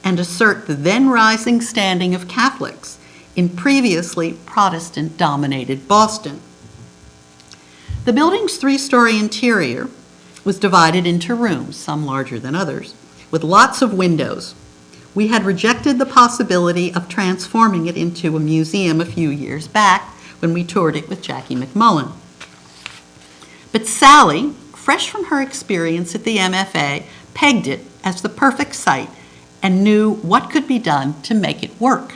and assert the then rising standing of Catholics in previously Protestant-dominated Boston. The building's three-story interior was divided into rooms, some larger than others, with lots of windows. We had rejected the possibility of transforming it into a museum a few years back when we toured it with Jackie McMullen. But Sally, fresh from her experience at the MFA, pegged it as the perfect site and knew what could be done to make it work.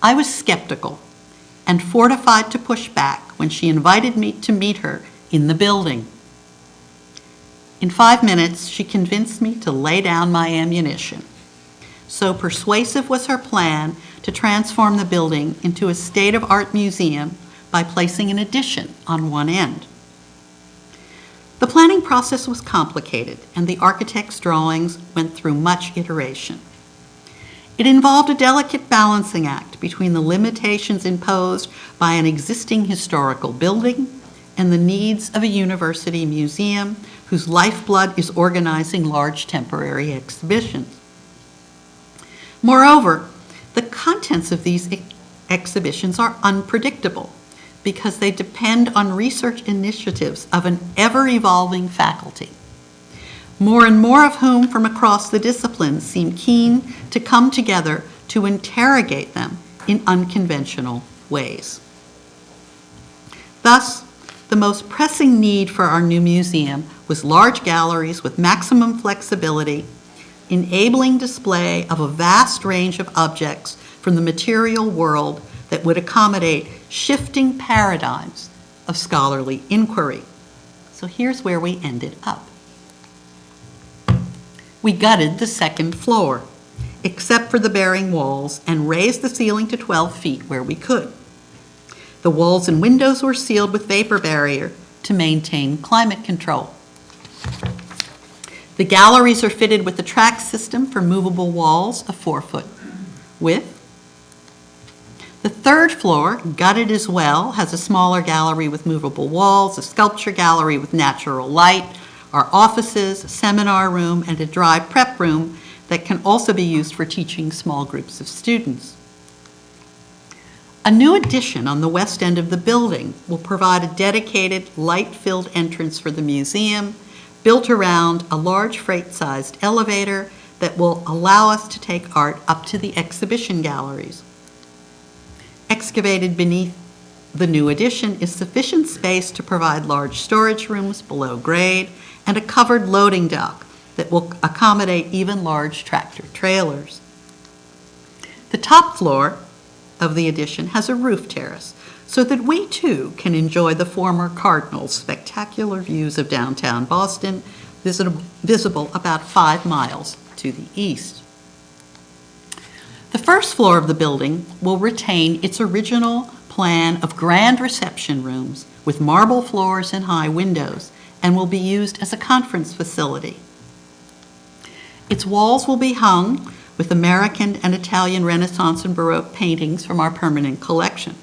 I was skeptical and fortified to push back when she invited me to meet her in the building. In 5 minutes, she convinced me to lay down my ammunition. So persuasive was her plan to transform the building into a state-of-art museum by placing an addition on one end. The planning process was complicated, and the architect's drawings went through much iteration. It involved a delicate balancing act between the limitations imposed by an existing historical building and the needs of a university museum whose lifeblood is organizing large temporary exhibitions. Moreover, the contents of these exhibitions are unpredictable because they depend on research initiatives of an ever-evolving faculty, more and more of whom from across the disciplines seem keen to come together to interrogate them in unconventional ways. Thus, the most pressing need for our new museum was large galleries with maximum flexibility, enabling display of a vast range of objects from the material world that would accommodate shifting paradigms of scholarly inquiry. So here's where we ended up. We gutted the second floor, except for the bearing walls, and raised the ceiling to 12 feet where we could. The walls and windows were sealed with vapor barrier to maintain climate control. The galleries are fitted with a track system for movable walls of 4 foot width. The third floor, gutted as well, has a smaller gallery with movable walls, a sculpture gallery with natural light, our offices, a seminar room, and a dry prep room that can also be used for teaching small groups of students. A new addition on the west end of the building will provide a dedicated, light-filled entrance for the museum, built around a large freight-sized elevator that will allow us to take art up to the exhibition galleries. Excavated beneath The new addition is sufficient space to provide large storage rooms below grade and a covered loading dock that will accommodate even large tractor trailers. The top floor of the addition has a roof terrace so that we too can enjoy the former Cardinal's spectacular views of downtown Boston, visible about 5 miles to the east. The first floor of the building will retain its original plan of grand reception rooms with marble floors and high windows and will be used as a conference facility. Its walls will be hung with American and Italian Renaissance and Baroque paintings from our permanent collection.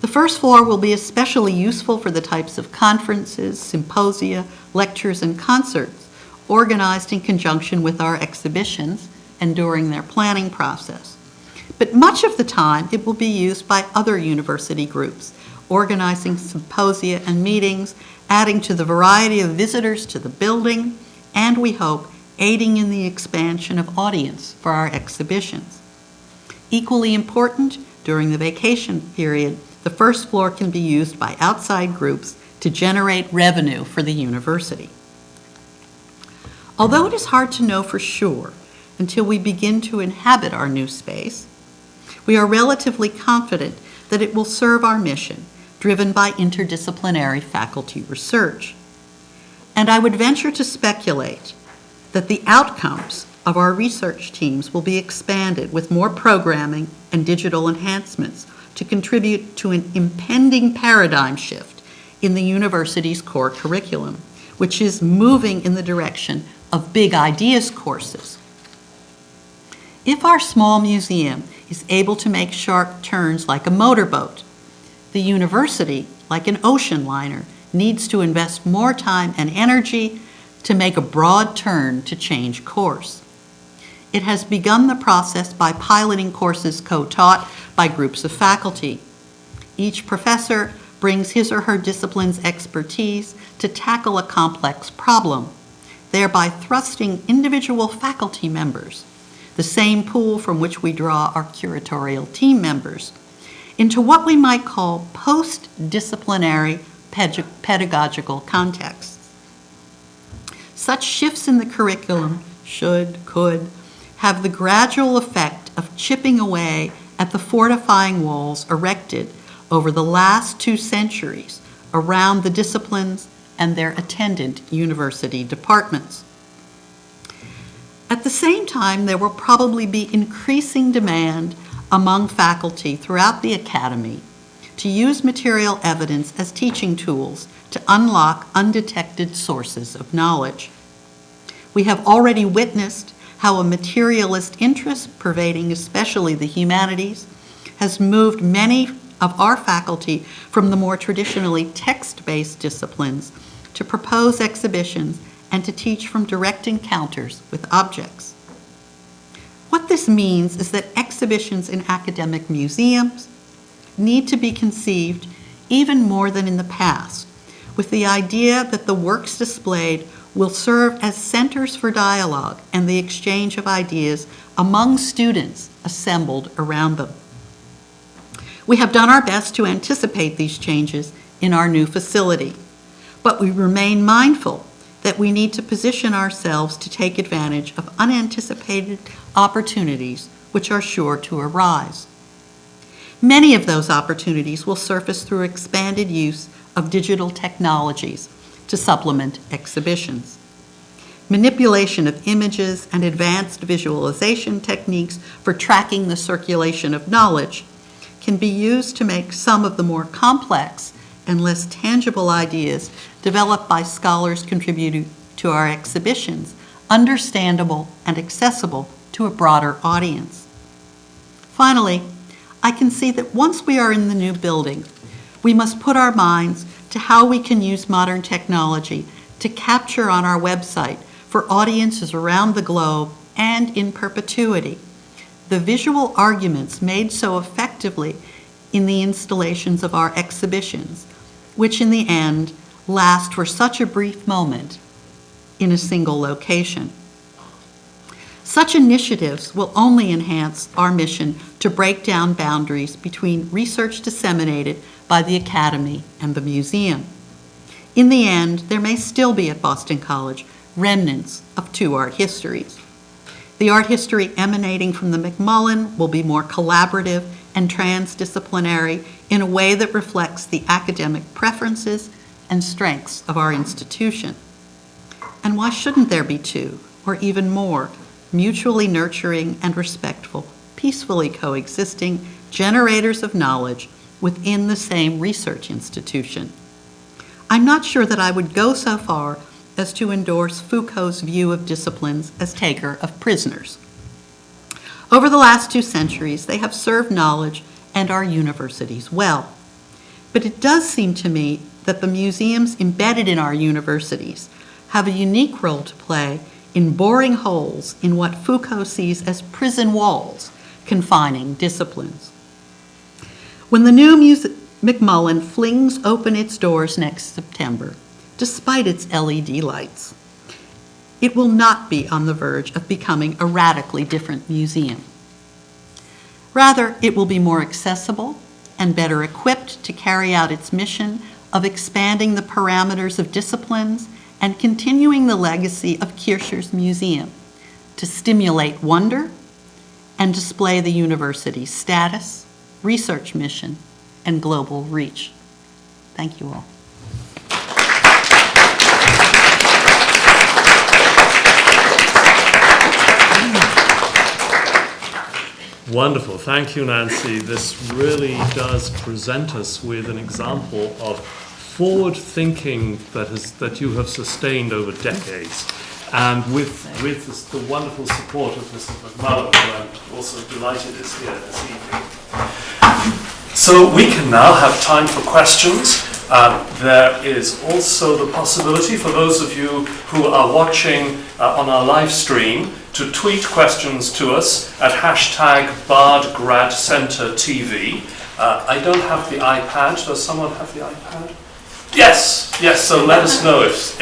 The first floor will be especially useful for the types of conferences, symposia, lectures, and concerts organized in conjunction with our exhibitions and during their planning process. But much of the time, it will be used by other university groups, organizing symposia and meetings, adding to the variety of visitors to the building, and we hope, aiding in the expansion of audience for our exhibitions. Equally important, during the vacation period, the first floor can be used by outside groups to generate revenue for the university. Although it is hard to know for sure until we begin to inhabit our new space, we are relatively confident that it will serve our mission, driven by interdisciplinary faculty research. And I would venture to speculate that the outcomes of our research teams will be expanded with more programming and digital enhancements to contribute to an impending paradigm shift in the university's core curriculum, which is moving in the direction of big ideas courses. If our small museum is able to make sharp turns like a motorboat, the university, like an ocean liner, needs to invest more time and energy to make a broad turn to change course. It has begun the process by piloting courses co-taught by groups of faculty. Each professor brings his or her discipline's expertise to tackle a complex problem, thereby thrusting individual faculty members, the same pool from which we draw our curatorial team members, into what we might call post-disciplinary pedagogical contexts. Such shifts in the curriculum could have the gradual effect of chipping away at the fortifying walls erected over the last 2 centuries around the disciplines and their attendant university departments. At the same time, there will probably be increasing demand among faculty throughout the academy to use material evidence as teaching tools to unlock undetected sources of knowledge. We have already witnessed how a materialist interest pervading especially the humanities has moved many of our faculty from the more traditionally text-based disciplines to propose exhibitions and to teach from direct encounters with objects. What this means is that exhibitions in academic museums need to be conceived even more than in the past, with the idea that the works displayed will serve as centers for dialogue and the exchange of ideas among students assembled around them. We have done our best to anticipate these changes in our new facility, but we remain mindful that we need to position ourselves to take advantage of unanticipated opportunities which are sure to arise. Many of those opportunities will surface through expanded use of digital technologies to supplement exhibitions. Manipulation of images and advanced visualization techniques for tracking the circulation of knowledge can be used to make some of the more complex and less tangible ideas developed by scholars contributing to our exhibitions understandable and accessible to a broader audience. Finally, I can see that once we are in the new building, we must put our minds to how we can use modern technology to capture on our website for audiences around the globe and in perpetuity the visual arguments made so effectively in the installations of our exhibitions, which in the end last for such a brief moment in a single location. Such initiatives will only enhance our mission to break down boundaries between research disseminated by the Academy and the museum. In the end, there may still be at Boston College remnants of two art histories. The art history emanating from the McMullen will be more collaborative and transdisciplinary in a way that reflects the academic preferences and strengths of our institution. And why shouldn't there be two, or even more, mutually nurturing and respectful, peacefully coexisting generators of knowledge within the same research institution? I'm not sure that I would go so far as to endorse Foucault's view of disciplines as taker of prisoners. Over the last 2 centuries, they have served knowledge and our universities well. But it does seem to me that the museums embedded in our universities have a unique role to play in boring holes in what Foucault sees as prison walls confining disciplines. When the new McMullen flings open its doors next September, despite its LED lights, it will not be on the verge of becoming a radically different museum. Rather, it will be more accessible and better equipped to carry out its mission of expanding the parameters of disciplines and continuing the legacy of Kircher's museum to stimulate wonder and display the university's status, research mission, and global reach. Thank you all. Wonderful. Thank you, Nancy. This really does present us with an example of forward thinking that you have sustained over decades. And with the wonderful support of Mrs. McMullen, who I'm also delighted is here this evening. So we can now have time for questions. There is also the possibility for those of you who are watching on our live stream to tweet questions to us at #BardGradCenterTV. I don't have the iPad. Does someone have the iPad? Yes. So let us know if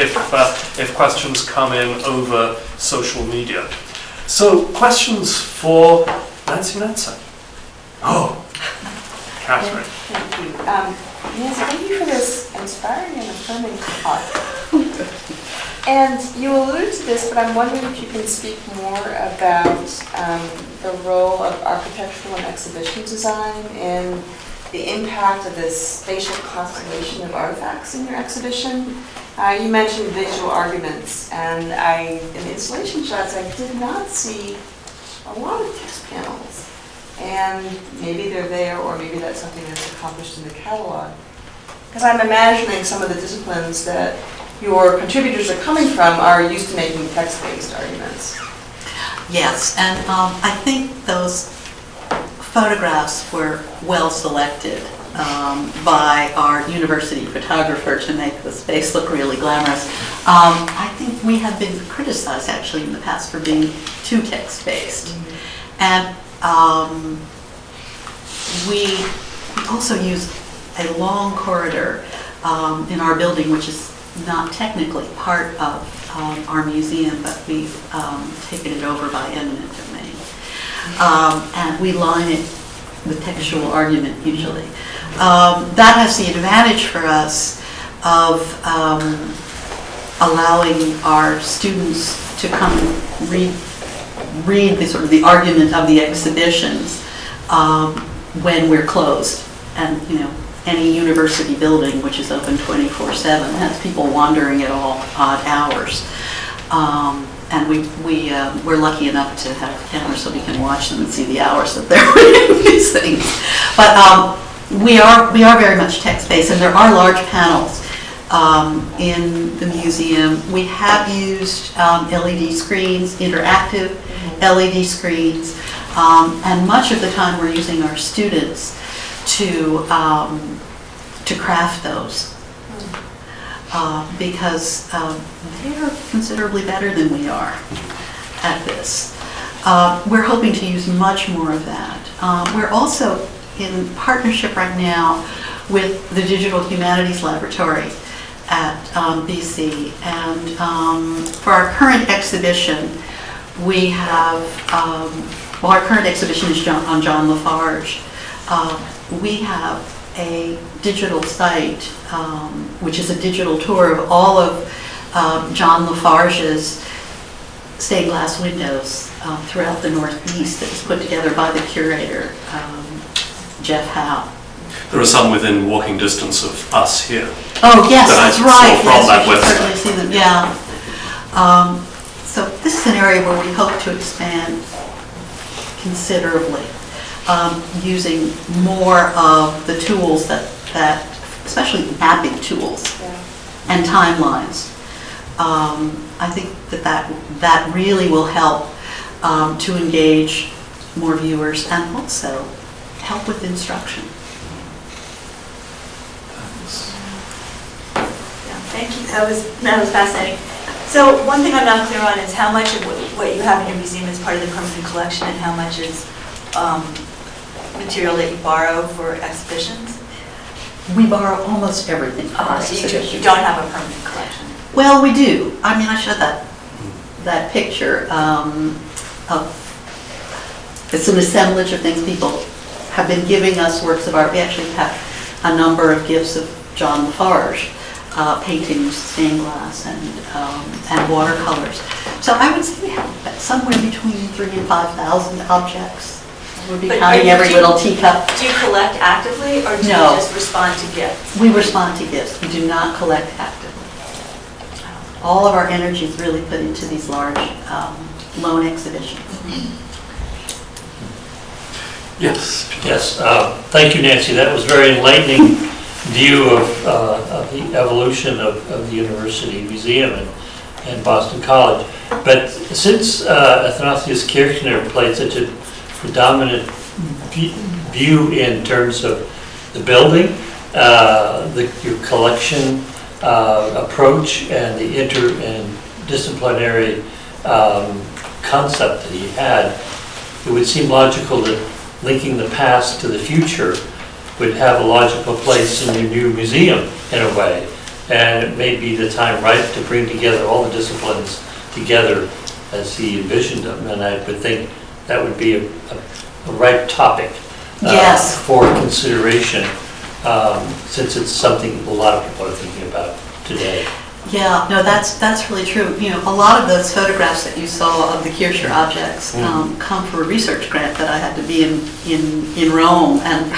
questions come in over social media. So questions for Nancy Netzer. Oh, Catherine. Thank you. Nancy, thank you for this inspiring and affirming talk. And you alluded to this, but I'm wondering if you can speak more about the role of architectural and exhibition design and the impact of this spatial constellation of artifacts in your exhibition. You mentioned visual arguments, and in the installation shots, I did not see a lot of text panels. And maybe they're there, or maybe that's something that's accomplished in the catalog. Because I'm imagining some of the disciplines that your contributors are coming from are used to making text-based arguments. Yes, and I think those photographs were well selected by our university photographer to make the space look really glamorous. I think we have been criticized actually in the past for being too text-based. Mm-hmm. And we also use a long corridor in our building, which is not technically part of our museum, but we've taken it over by eminent domain. And we line it with textual argument usually. That has the advantage for us of allowing our students to come read the sort of the argument of the exhibitions when we're closed. And any university building which is open 24/7 has people wandering at all odd hours. And we're lucky enough to have cameras so we can watch them and see the hours that they're reading these things. But we are very much text-based, and there are large panels in the museum. We have used LED screens, interactive LED screens, and much of the time we're using our students to craft those. Because they are considerably better than we are at this. We're hoping to use much more of that. We're also in partnership right now with the Digital Humanities Laboratory at BC, and for our current exhibition, We have, well, our current exhibition is on John Lafarge. We have a digital site, which is a digital tour of all of John Lafarge's stained glass windows throughout the Northeast that was put together by the curator, Jeff Howe. There are some within walking distance of us here. Oh, yes, that I that's right. saw from Yes, that you should website. certainly see them, yeah. So this is an area where we hope to expand considerably, using more of the tools that especially mapping tools and timelines. I think that really will help to engage more viewers and also help with instruction. Thank you. That was fascinating. So one thing I'm not clear on is how much of what you have in your museum is part of the permanent collection and how much is material that you borrow for exhibitions? We borrow almost everything. So you don't have a permanent collection? Well, we do. I mean, I showed that picture of, it's an assemblage of things. People have been giving us works of art. We actually have a number of gifts of John Lafarge. Paintings, stained glass, and watercolors. So I would say we have somewhere between 3,000 and 5,000 objects. We'll be counting every little teacup. Do you collect actively, or do you just respond to gifts? We respond to gifts. We do not collect actively. All of our energy is really put into these large loan exhibitions. Yes. Yes, thank you, Nancy. That was very enlightening view of the evolution of the University Museum and Boston College. But since Athanasius Kirchner played such a predominant view in terms of the building, your collection approach, and the inter and disciplinary concept that he had, it would seem logical that linking the past to the future would have a logical place in your new museum in a way. And it may be the time right to bring together all the disciplines together as he envisioned them. And I would think that would be a right topic Yes. for consideration, since it's something a lot of people are thinking about today. Yeah, no, that's really true. You know, a lot of those photographs that you saw of the Kircher objects come from a research grant that I had to be in Rome, and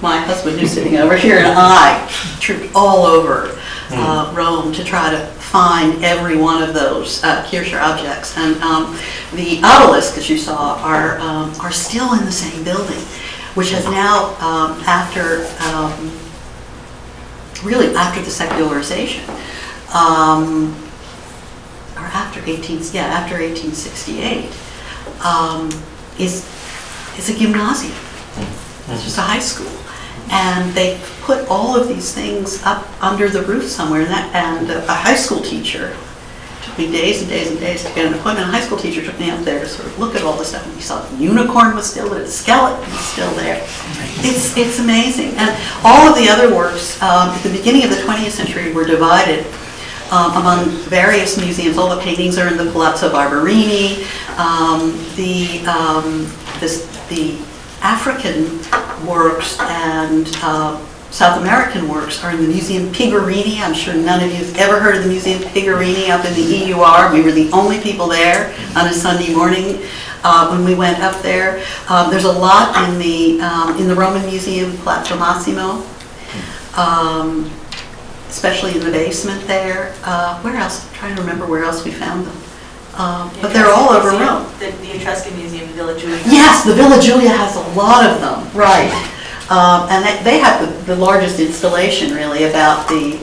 my husband, who's sitting over here, and I trooped all over Rome to try to find every one of those Kircher objects. And the obelisks, as you saw, are still in the same building, which has now, really after the secularization, or after 1868, is a gymnasium. It's just a high school, and they put all of these things up under the roof somewhere. And a high school teacher, it took me days and days and days to get an appointment. A high school teacher took me up there to sort of look at all this stuff, and he saw the unicorn was still there, the skeleton was still there. It's amazing. And all of the other works at the beginning of the 20th century were divided among various museums. All the paintings are in the Palazzo Barberini. The African works and South American works are in the Museum Pigorini. I'm sure none of you have ever heard of the Museum Pigorini up in the EUR. We were the only people there on a Sunday morning when we went up there. There's a lot in the Roman Museum, Palazzo Massimo. Especially in the basement there. Where else? I'm trying to remember where else we found them. But they're all over Rome. The Etruscan Museum, the Villa Giulia. Yes, the Villa Giulia has a lot of them, right. And they have the largest installation, really, about the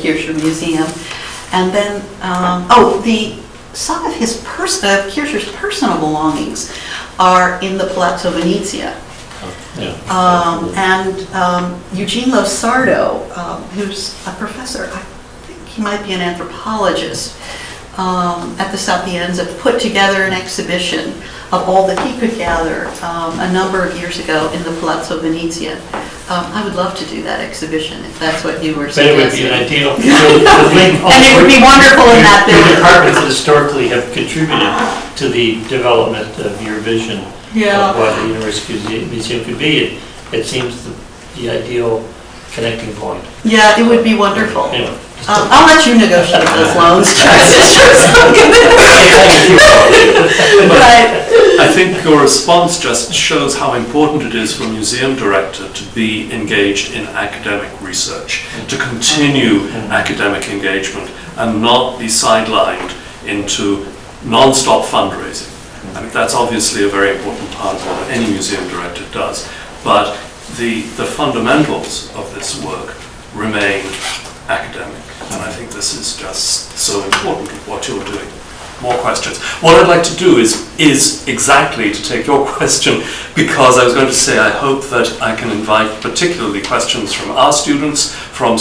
Kircher Museum. And then, some of his Kircher's personal belongings are in the Palazzo Venezia. And Eugene Losardo, who's a professor, I think he might be an anthropologist, at the Sapienza, put together an exhibition of all that he could gather a number of years ago in the Palazzo Venezia. I would love to do that exhibition, if that's what you were But it would be suggesting. an ideal. And it would be wonderful in that Your building. departments historically have contributed to the development of your vision Yeah. of what a university museum could be. It seems the ideal connecting point. Yeah, it would be wonderful. Anyway, I'll let you negotiate those loans, Charles. Right. I think your response just shows how important it is for a museum director to be engaged in academic research, to continue academic engagement and not be sidelined into non-stop fundraising. I mean, that's obviously a very important part of what any museum director does. But the fundamentals of this work remain academic. And I think this is just so important with what you're doing. More questions. What I'd like to do is exactly to take your question, because I was going to say I hope that I can invite particularly questions from our students from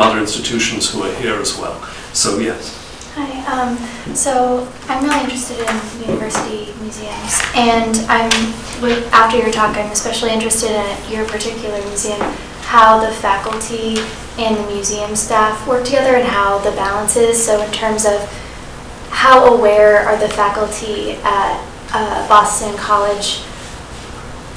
other institutions who are here as well. So yes. Hi, so I'm really interested in university museums, and after your talk, I'm especially interested in your particular museum, how the faculty and the museum staff work together and how the balance is. So in terms of how aware are the faculty at Boston College,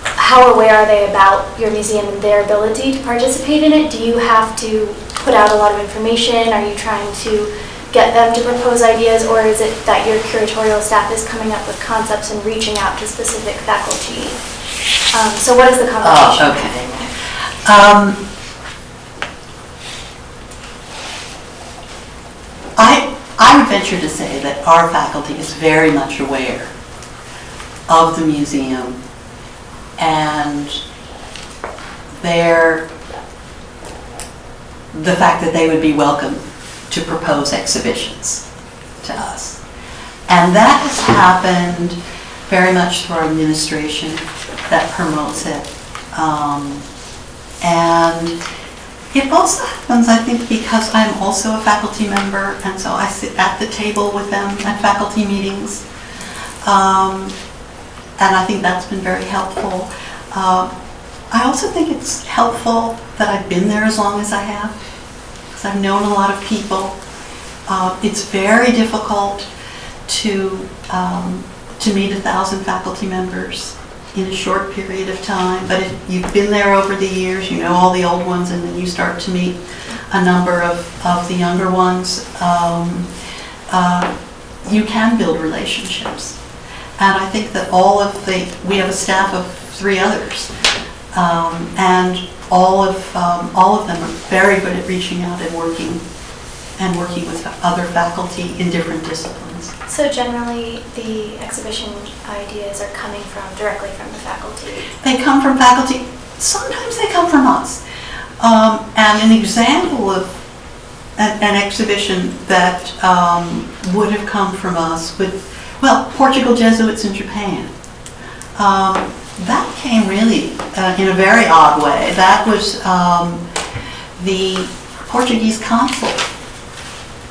how aware are they about your museum and their ability to participate in it? Do you have to put out a lot of information? Are you trying to get them to propose ideas, or is it that your curatorial staff is coming up with concepts and reaching out to specific faculty? So what is the conversation? Okay. I would venture to say that our faculty is very much aware of the museum and the fact that they would be welcome to propose exhibitions to us. And that has happened very much through our administration that promotes it. And it also happens, I think, because I'm also a faculty member, and so I sit at the table with them at faculty meetings. And I think that's been very helpful. I also think it's helpful that I've been there as long as I have, because I've known a lot of people. It's very difficult to meet 1,000 faculty members in a short period of time, but if you've been there over the years, you know all the old ones, and then you start to meet a number of the younger ones, you can build relationships. And I think that we have a staff of 3 others, and all of them are very good at reaching out and working with other faculty in different disciplines. So generally, the exhibition ideas are coming directly from the faculty? They come from faculty. Sometimes they come from us. And an example of an exhibition that would have come from us Portugal Jesuits in Japan. That came really in a very odd way. That was the Portuguese consul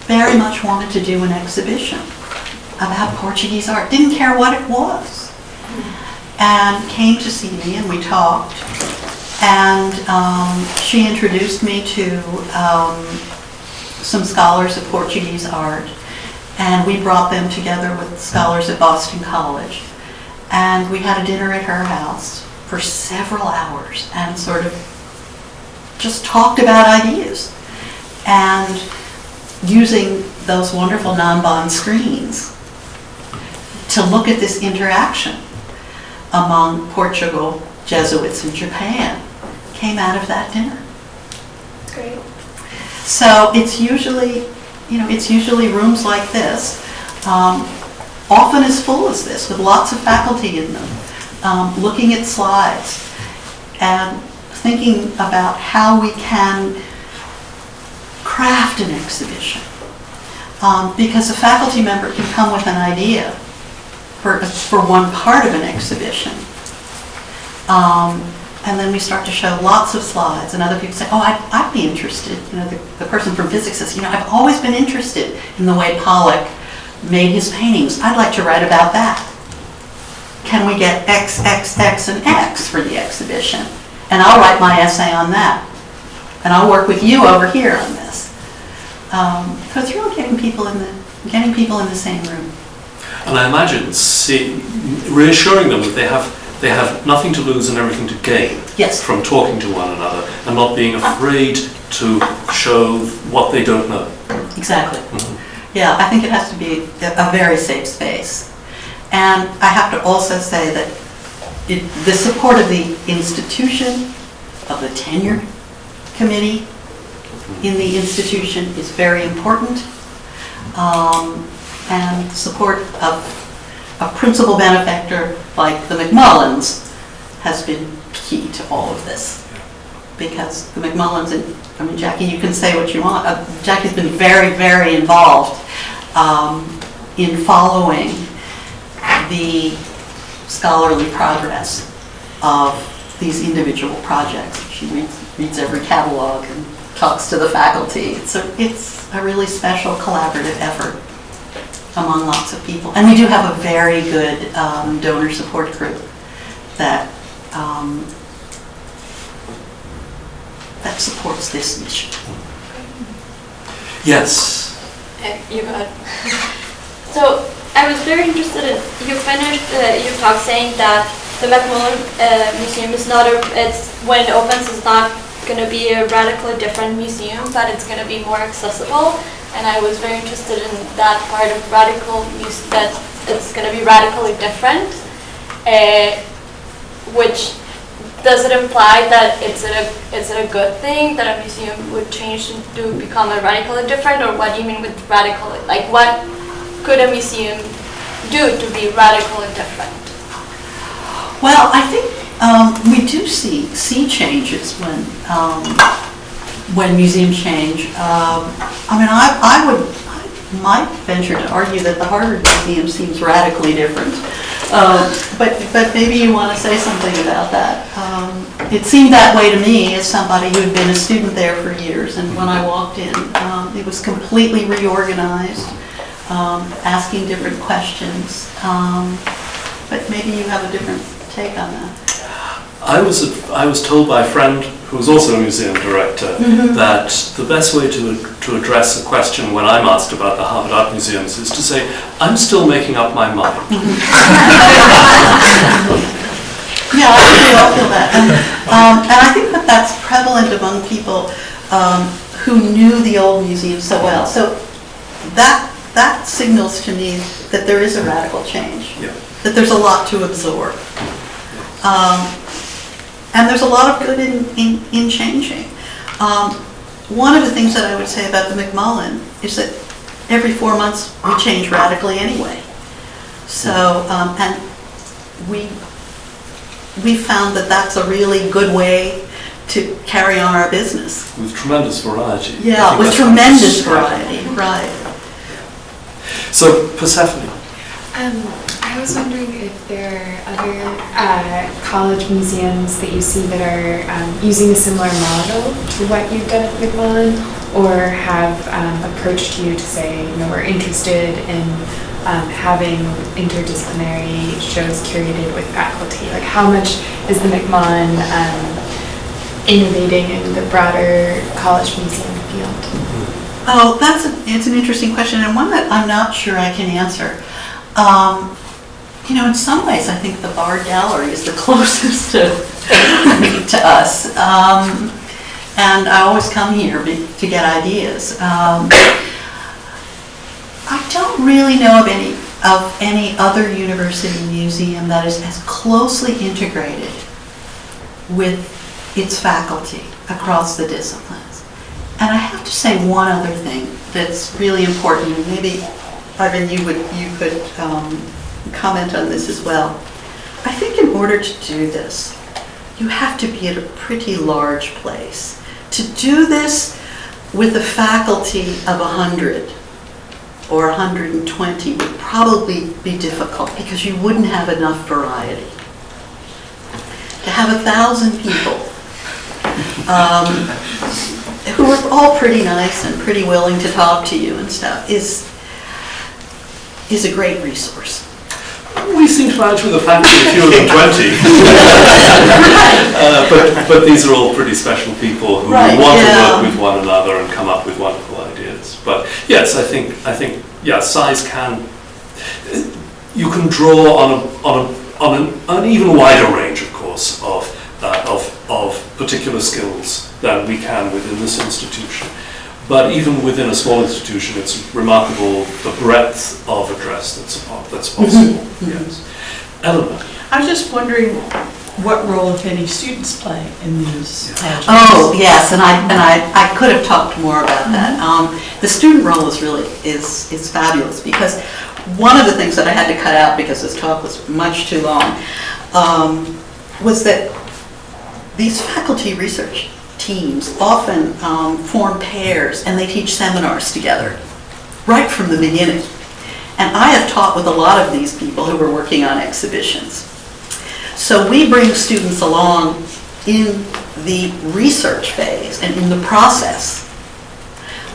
very much wanted to do an exhibition about Portuguese art, didn't care what it was, and came to see me, and we talked, and she introduced me to some scholars of Portuguese art, and we brought them together with scholars at Boston College, and we had a dinner at her house for several hours and sort of just talked about ideas, and using those wonderful non-bond screens to look at this interaction among Portugal, Jesuits, and Japan came out of that dinner. That's great. So it's usually rooms like this, often as full as this, with lots of faculty in them, looking at slides and thinking about how we can craft an exhibition. Because a faculty member can come with an idea for one part of an exhibition. And then we start to show lots of slides, and other people say, oh, I'd be interested. The person from physics says, I've always been interested in the way Pollock made his paintings. I'd like to write about that. Can we get X, X, X, and X for the exhibition? and I'll write my essay on that. And I'll work with you over here on this. So it's really getting people in the same room. And I imagine reassuring them that they have nothing to lose and everything to gain Yes. from talking to one another and not being afraid to show what they don't know. Exactly. Mhm. Yeah, I think it has to be a very safe space. And I have to also say that the support of the institution, of the tenure committee in the institution is very important. And support of a principal benefactor like the McMullens has been key to all of this. Because the McMullens, and I mean, Jackie, you can say what you want. Jackie's been very, very involved in following the scholarly progress of these individual projects. She reads every catalog and talks to the faculty. It's a really special collaborative effort among lots of people. And we do have a very good donor support group that supports this mission. Yes. You got it. So I was very interested in, you finished your talk saying that the McMullen Museum is not when it opens, it's not going to be a radically different museum, but it's going to be more accessible. And I was very interested in that part of that it's going to be radically different, which does it imply that is it a good thing that a museum would change to become a radically different, or what do you mean with radically? Like, what could a museum do to be radically different? Well, I think we do see changes when museums change. I mean, I might venture to argue that the Harvard Museum seems radically different. But maybe you want to say something about that. It seemed that way to me as somebody who had been a student there for years, and when I walked in, it was completely reorganized, asking different questions. But maybe you have a different take on that. I was told by a friend who was also a museum director that the best way to address a question when I'm asked about the Harvard Art Museums is to say, I'm still making up my mind. Yeah, I think we all feel that. And I think that that's prevalent among people who knew the old museum so well. So that signals to me that there is a radical change, that there's a lot to absorb. And there's a lot of good in changing. One of the things that I would say about the McMullen is that every 4 months we change radically anyway. So, and we found that that's a really good way to carry on our business. With tremendous variety. Yeah, with tremendous variety, right. So, Persephone. I was wondering if there are other college museums that you see that are using a similar model to what you've done at McMullen, or have approached you to say, we're interested in having interdisciplinary shows curated with faculty. Like, how much is the McMullen innovating in the broader college museum field? Oh, it's an interesting question, and one that I'm not sure I can answer. In some ways, I think the Bard Gallery is the closest to us. And I always come here to get ideas. I don't really know of any other university museum that is as closely integrated with its faculty across the disciplines. And I have to say one other thing that's really important, and maybe Ivan, you could comment on this as well. I think in order to do this, you have to be at a pretty large place. To do this with a faculty of 100 or 120 would probably be difficult because you wouldn't have enough variety. To have 1,000 people who are all pretty nice and pretty willing to talk to you and stuff is a great resource. We seem to manage with a faculty of fewer than 20. But these are all pretty special people who Right, want to yeah. work with one another and come up with wonderful ideas. But yes, I think size can. You can draw on an even wider range, of course, of particular skills than we can within this institution. But even within a small institution, it's remarkable the breadth of address that's possible. Yes. Eleanor. I was just wondering what role, if any, students play in these pageants. Oh, yes, and I could have talked more about that. The student role is fabulous, because one of the things that I had to cut out because this talk was much too long was that these faculty research teams often form pairs and they teach seminars together right from the beginning. And I have taught with a lot of these people who were working on exhibitions. So we bring students along in the research phase and in the process.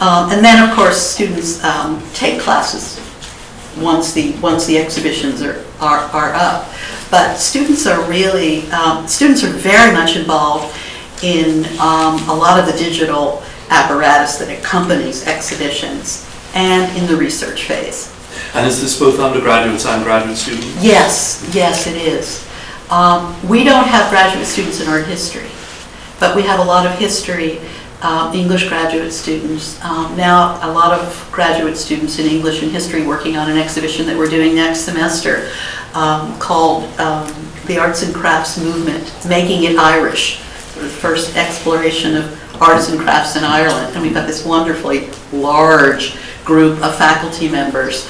And then, of course, students take classes once the exhibitions are up. But students are very much involved in a lot of the digital apparatus that accompanies exhibitions and in the research phase. And is this both undergraduates and graduate students? Yes, it is. We don't have graduate students in art history, but we have a lot of history, English graduate students. Now a lot of graduate students in English and history working on an exhibition that we're doing next semester called The Arts and Crafts Movement, Making It Irish, the first exploration of arts and crafts in Ireland. And we've got this wonderfully large group of faculty members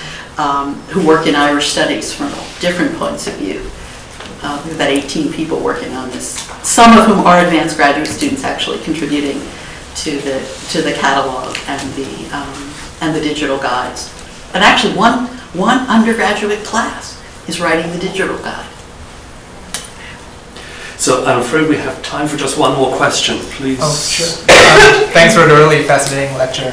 who work in Irish studies from different points of view. We've about 18 people working on this, some of whom are advanced graduate students actually contributing to the catalog and the digital guides. And actually one undergraduate class is writing the digital guide. So I'm afraid we have time for just one more question, please. Oh, sure. Thanks for the really fascinating lecture.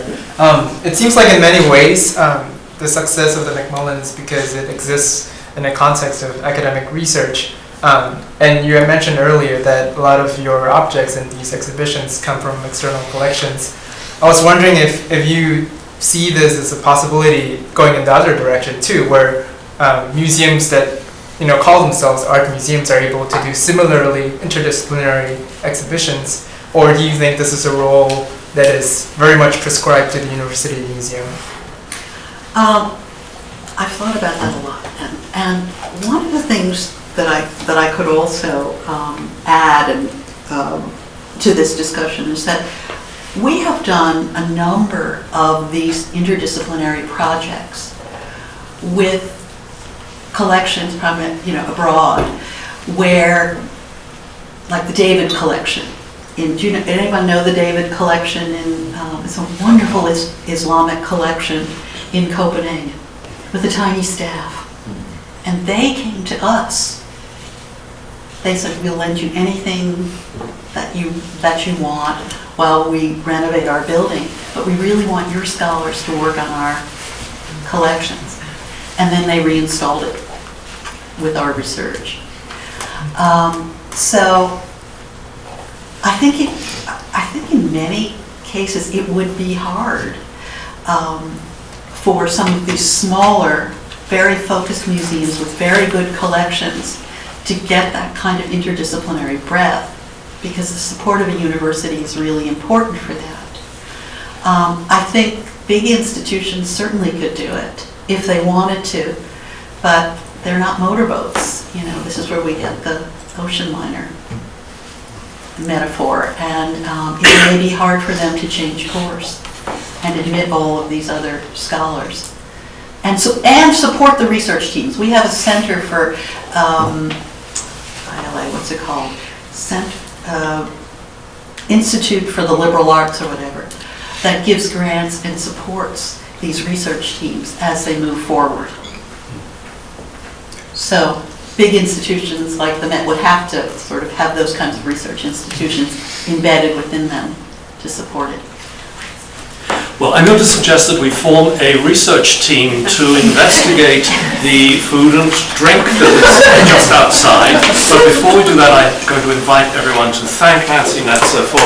It seems like in many ways the success of the McMullen is because it exists in a context of academic research. And you had mentioned earlier that a lot of your objects in these exhibitions come from external collections. I was wondering if you see this as a possibility going in the other direction too, where museums that call themselves art museums are able to do similarly interdisciplinary exhibitions, or do you think this is a role that is very much prescribed to the university museum? I've thought about that a lot, and one of the things that I could also add to this discussion is that we have done a number of these interdisciplinary projects with collections from abroad, where, like the David collection. Anyone know the David collection? It's a wonderful Islamic collection in Copenhagen with a tiny staff. And they came to us. They said, we'll lend you anything that you want while we renovate our building, but we really want your scholars to work on our collections. And then they reinstalled it with our research. So I think in many cases it would be hard for some of these smaller, very focused museums with very good collections to get that kind of interdisciplinary breadth, because the support of a university is really important for that. I think big institutions certainly could do it if they wanted to, but they're not motorboats. This is where we get the ocean liner metaphor, and it may be hard for them to change course and admit all of these other scholars. And support the research teams. We have a center for ILA, what's it called? Institute for the Liberal Arts or whatever, that gives grants and supports these research teams as they move forward. So big institutions like the Met would have to sort of have those kinds of research institutions embedded within them to support it. Well, I'm going to suggest that we form a research team to investigate the food and drink that is just outside. But before we do that, I'm going to invite everyone to thank Nancy Netzer for